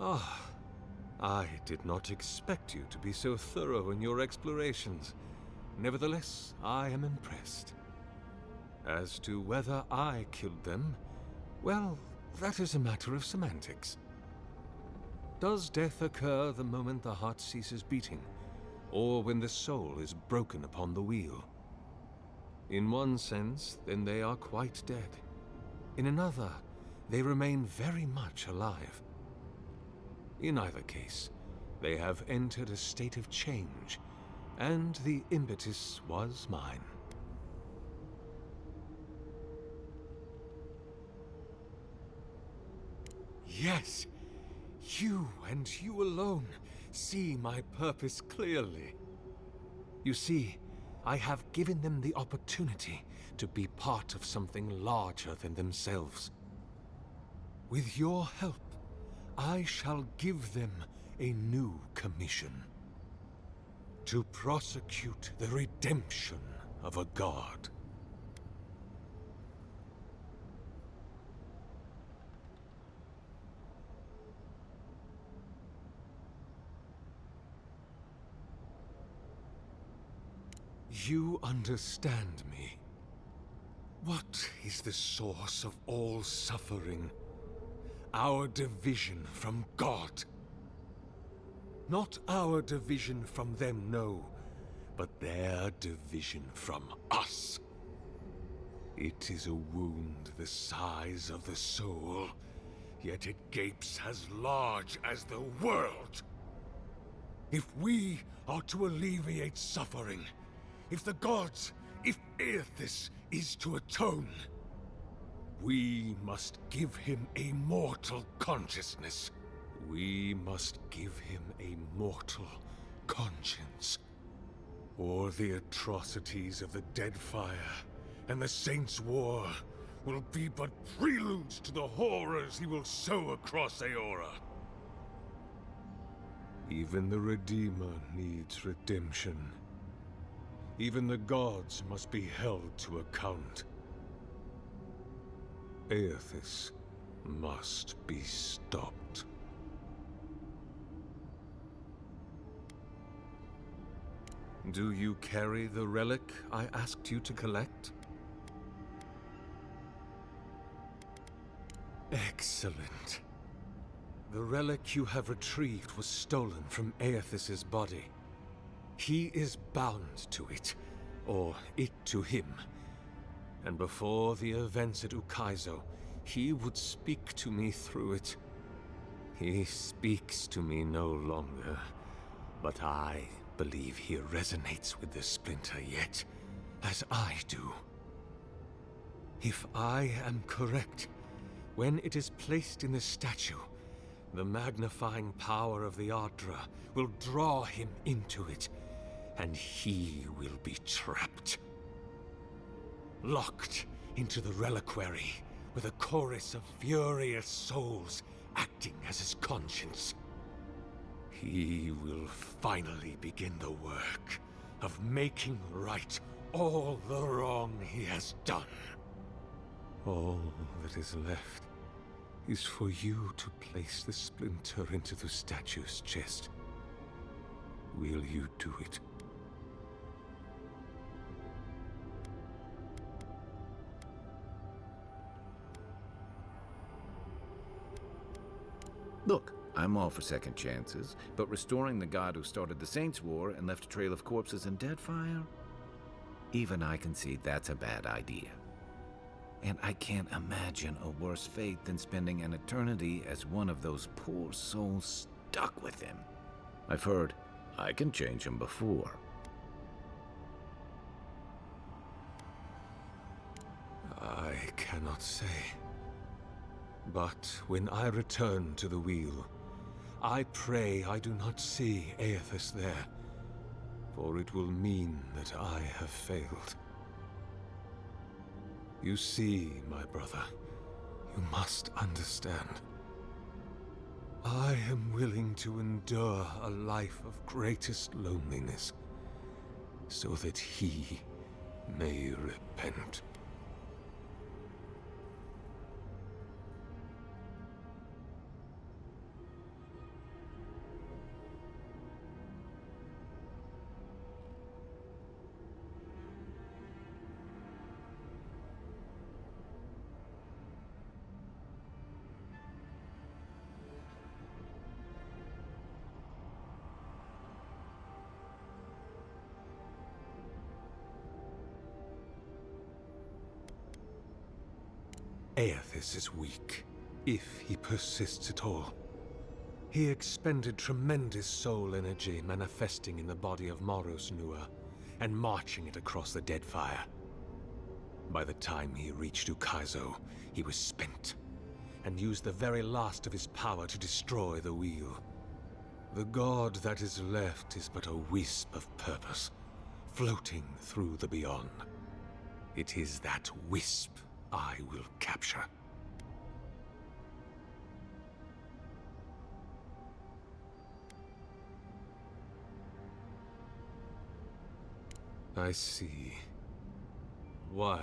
Ah, I did not expect you to be so thorough in your explorations. Nevertheless, I am impressed. As to whether I killed them, well, that is a matter of semantics. Does death occur the moment the heart ceases beating, or when the soul is broken upon the wheel? In one sense, then they are quite dead. In another, they remain very much alive. In either case, they have entered a state of change, and the impetus was mine. Yes, you and you alone see my purpose clearly. You see, I have given them the opportunity to be part of something larger than themselves. With your help, I shall give them a new commission. To prosecute the redemption of a god. You understand me. What is the source of all suffering? Our division from God. Not our division from them, no, but their division from us. It is a wound the size of the soul, yet it gapes as large as the world. If we are to alleviate suffering, if the gods, if Aethys is to atone, we must give him a mortal consciousness. We must give him a mortal conscience. Or the atrocities of the Deadfire and the Saints' War will be but preludes to the horrors he will sow across Aora. Even the Redeemer needs redemption. Even the gods must be held to account. Aethys must be stopped. Do you carry the relic I asked you to collect? Excellent. The relic you have retrieved was stolen from Aethys' body. He is bound to it, or it to him. And before the events at Ukaizo, he would speak to me through it. He speaks to me no longer, but I believe he resonates with the splinter yet, as I do. If I am correct, when it is placed in the statue, the magnifying power of the Ardra will draw him into it, and he will be trapped. Locked into the reliquary with a chorus of furious souls acting as his conscience. He will finally begin the work of making right all the wrong he has done. All that is left is for you to place the splinter into the statue's chest. Will you do it? Look, I'm all for second chances, but restoring the god who started the Saints' War and left a trail of corpses and Deadfire? Even I can see that's a bad idea. And I can't imagine a worse fate than spending an eternity as one of those poor souls stuck with him. I've heard I can change him before. I cannot say. But when I return to the wheel, I pray I do not see Aethys there, for it will mean that I have failed. You see, my brother, you must understand. I am willing to endure a life of greatest loneliness, so that he may repent. Aethys is weak, if he persists at all. He expended tremendous soul energy manifesting in the body of Moros Nua and marching it across the Deadfire. By the time he reached Ukaizo, he was spent, and use the very last of his power to destroy the wheel. The god that is left is but a wisp of purpose, floating through the beyond. It is that wisp I will capture. I see. Why?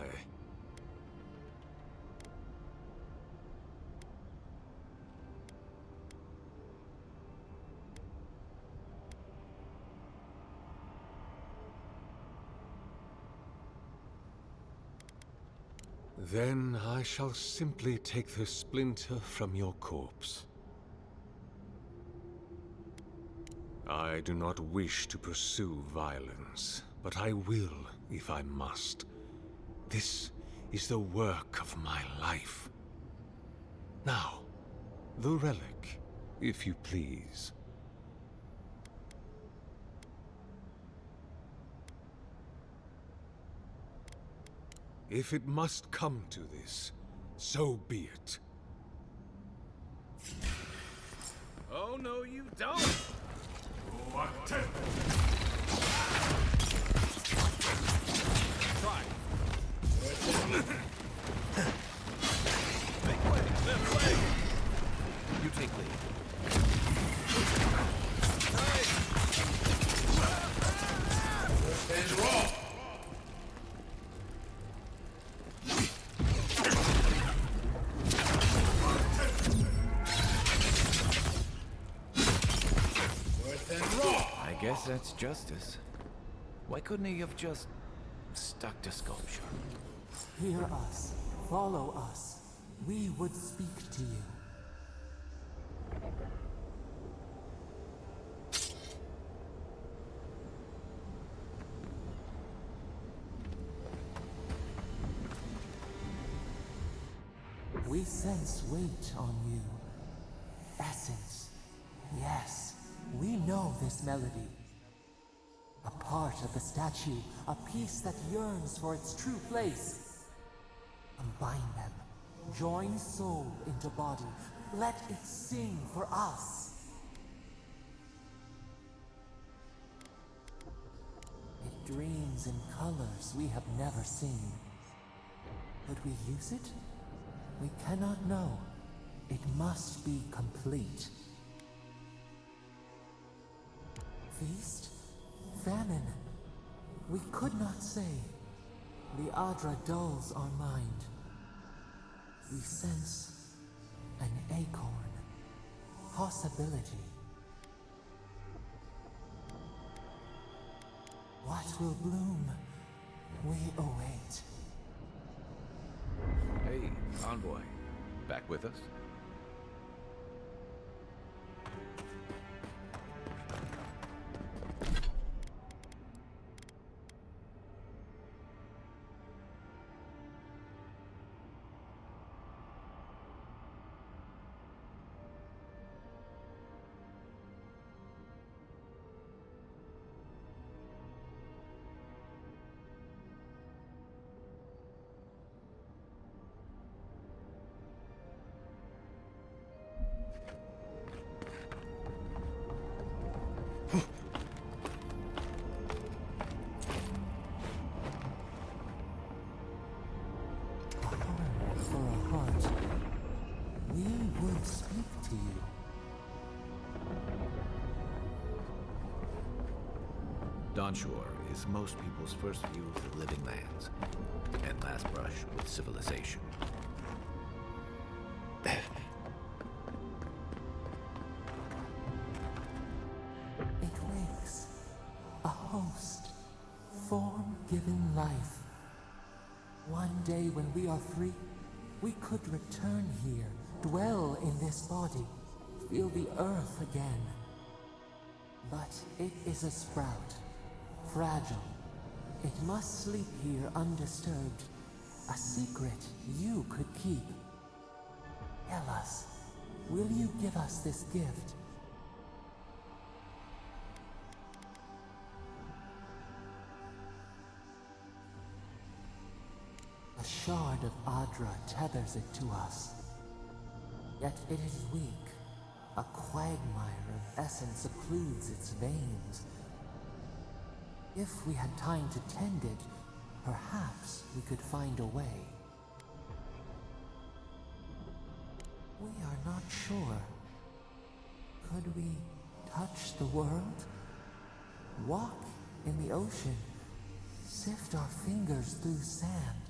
Then I shall simply take the splinter from your corpse. I do not wish to pursue violence, but I will if I must. This is the work of my life. Now, the relic, if you please. If it must come to this, so be it. Oh, no, you don't! What? Try. Make way! Left leg! You take lead. And raw! I guess that's justice. Why couldn't he have just stuck to sculpture? Hear us. Follow us. We would speak to you. We sense weight on you. Essence. Yes, we know this melody. A part of the statue, a piece that yearns for its true place. Combine them. Join soul into body. Let it sing for us. It dreams in colors we have never seen. Would we use it? We cannot know. It must be complete. Feast? Famine? We could not say. The Adra dulls our mind. We sense an acorn. Possibility. What will bloom? We await. Hey, envoy. Back with us? For a heart, we would speak to you. Dawnshore is most people's first view of the living lands, and last brush with civilization. It wakes. A host. Form given life. One day when we are free, we could return here, dwell in this body, feel the earth again. But it is a sprout. Fragile. It must sleep here undisturbed. A secret you could keep. Tell us, will you give us this gift? A shard of Adra tethers it to us. yet it is weak. A quagmire of essence occludes its veins. If we had time to tend it, perhaps we could find a way. We are not sure. Could we touch the world? Walk in the ocean? Sift our fingers through sand?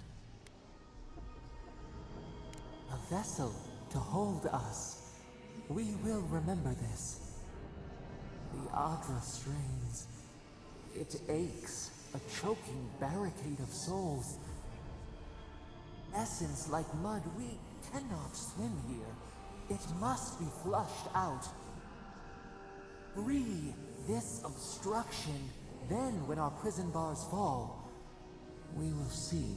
A vessel to hold us. We will remember this. The Adra strains. It aches, a choking barricade of souls. Essence like mud, we cannot swim here. It must be flushed out. Free this obstruction, then when our prison bars fall, we will see.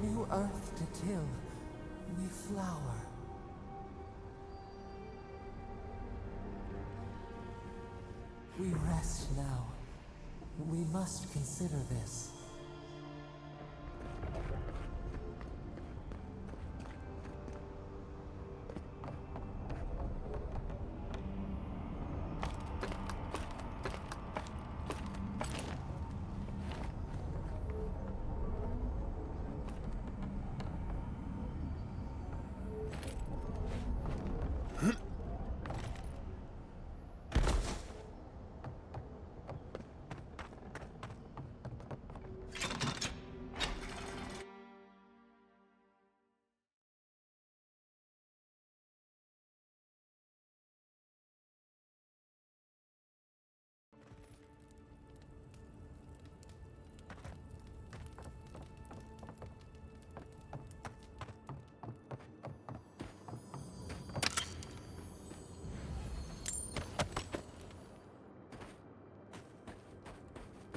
New earth to till, we flower. We rest now. We must consider this.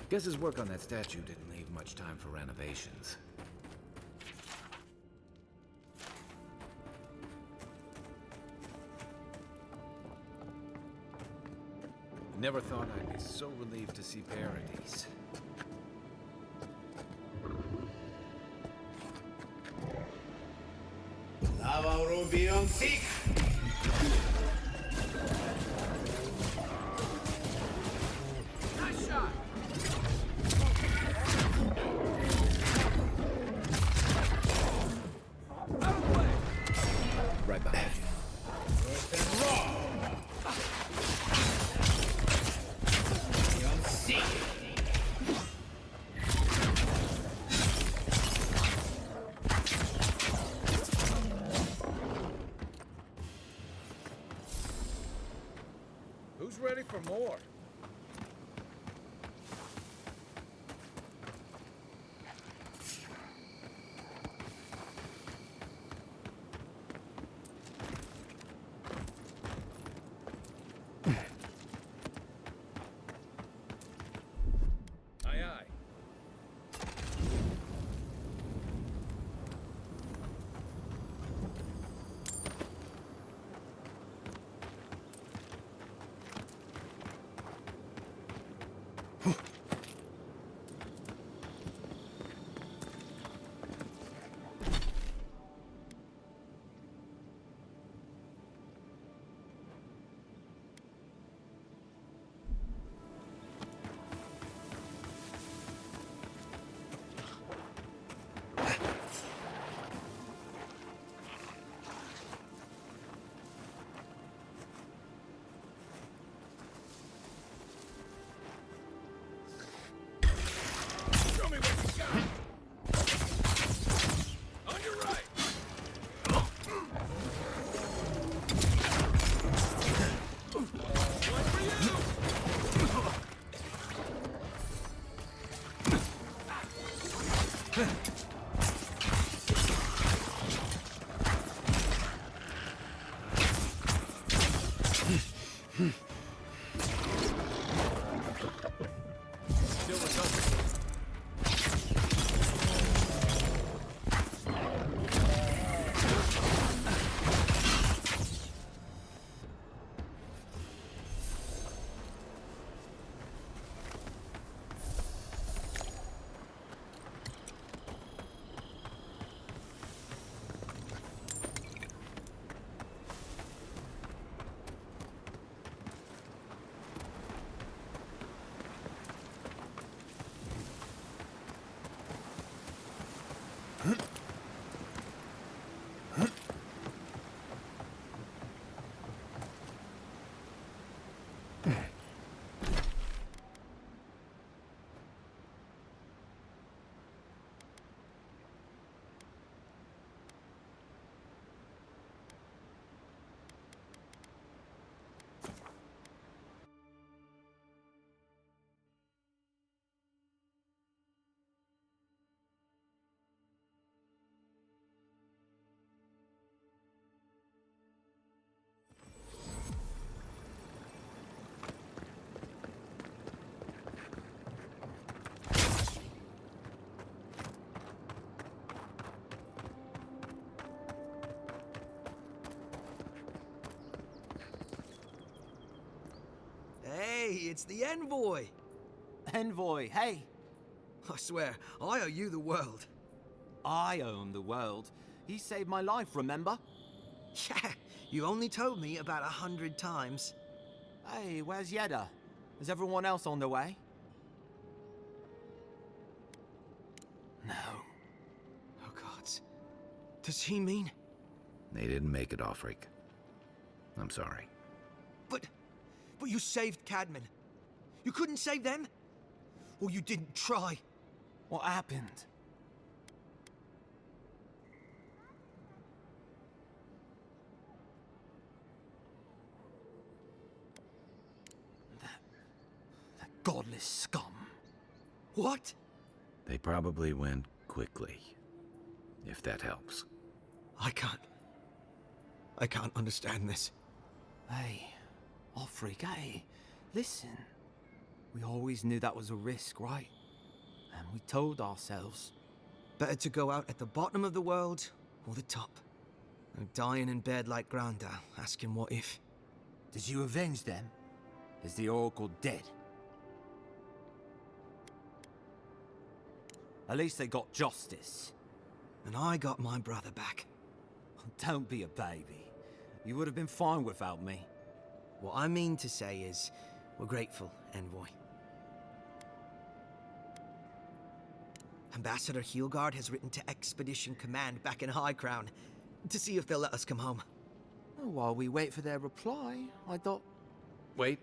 Guess his work on that statue didn't leave much time for renovations. Never thought I'd be so relieved to see Paradise. Nice shot! Out of play! Right behind you. Who's ready for more? Aye, aye. Show me what you got. On your right. One for you. Hey, it's the envoy! Envoy, hey! I swear, I owe you the world. I owe him the world. He saved my life, remember? Yeah, you only told me about 100 times. Hey, where's Yeda? Is everyone else on their way? No. Oh, gods. Does he mean... They didn't make it, Offreak. I'm sorry. But you saved Cadman. You couldn't save them? Or you didn't try? What happened? That godless scum. What? They probably went quickly, if that helps. I can't understand this. Hey, Offreak, hey, listen. We always knew that was a risk, right? And we told ourselves. Better to go out at the bottom of the world or the top. And dying in bed like Granda, asking what if. Did you avenge them? Is the Oracle dead? At least they got justice. And I got my brother back. Don't be a baby. You would have been fine without me. What I mean to say is, we're grateful, Envoy. Ambassador Heelguard has written to Expedition Command back in High Crown to see if they'll let us come home. While we wait for their reply, I thought... Wait.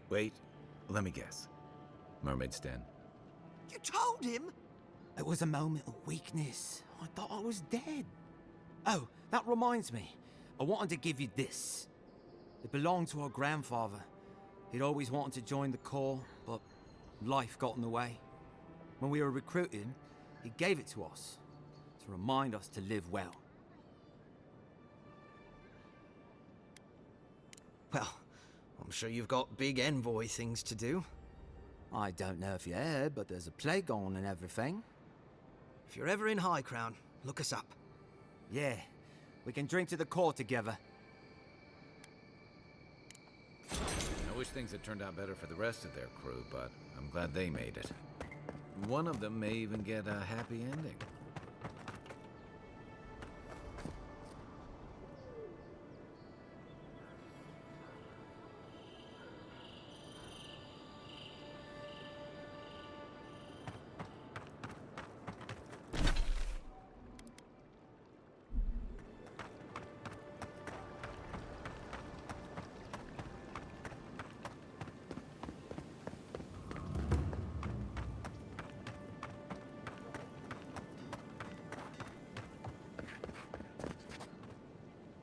Let me guess. Mermaid's Den. You told him? It was a moment of weakness. I thought I was dead. Oh, that reminds me. I wanted to give you this. It belonged to our grandfather. He'd always wanted to join the Corps, but life got in the way. When we were recruiting, he gave it to us to remind us to live well. Well, I'm sure you've got big envoy things to do. I don't know if you heard, but there's a plague on and everything. If you're ever in High Crown, look us up. Yeah, we can drink to the Corps together. I wish things had turned out better for the rest of their crew, but I'm glad they made it. One of them may even get a happy ending.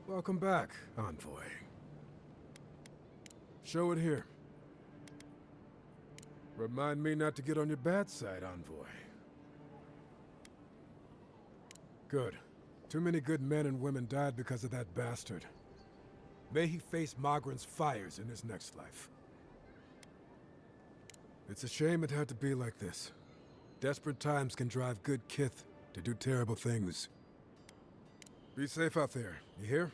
Welcome back, Envoy. Show it here. Remind me not to get on your bad side, Envoy. Good. Too many good men and women died because of that bastard. May he face Magran's fires in his next life. It's a shame it had to be like this. Desperate times can drive good kith to do terrible things. Be safe out there, you hear?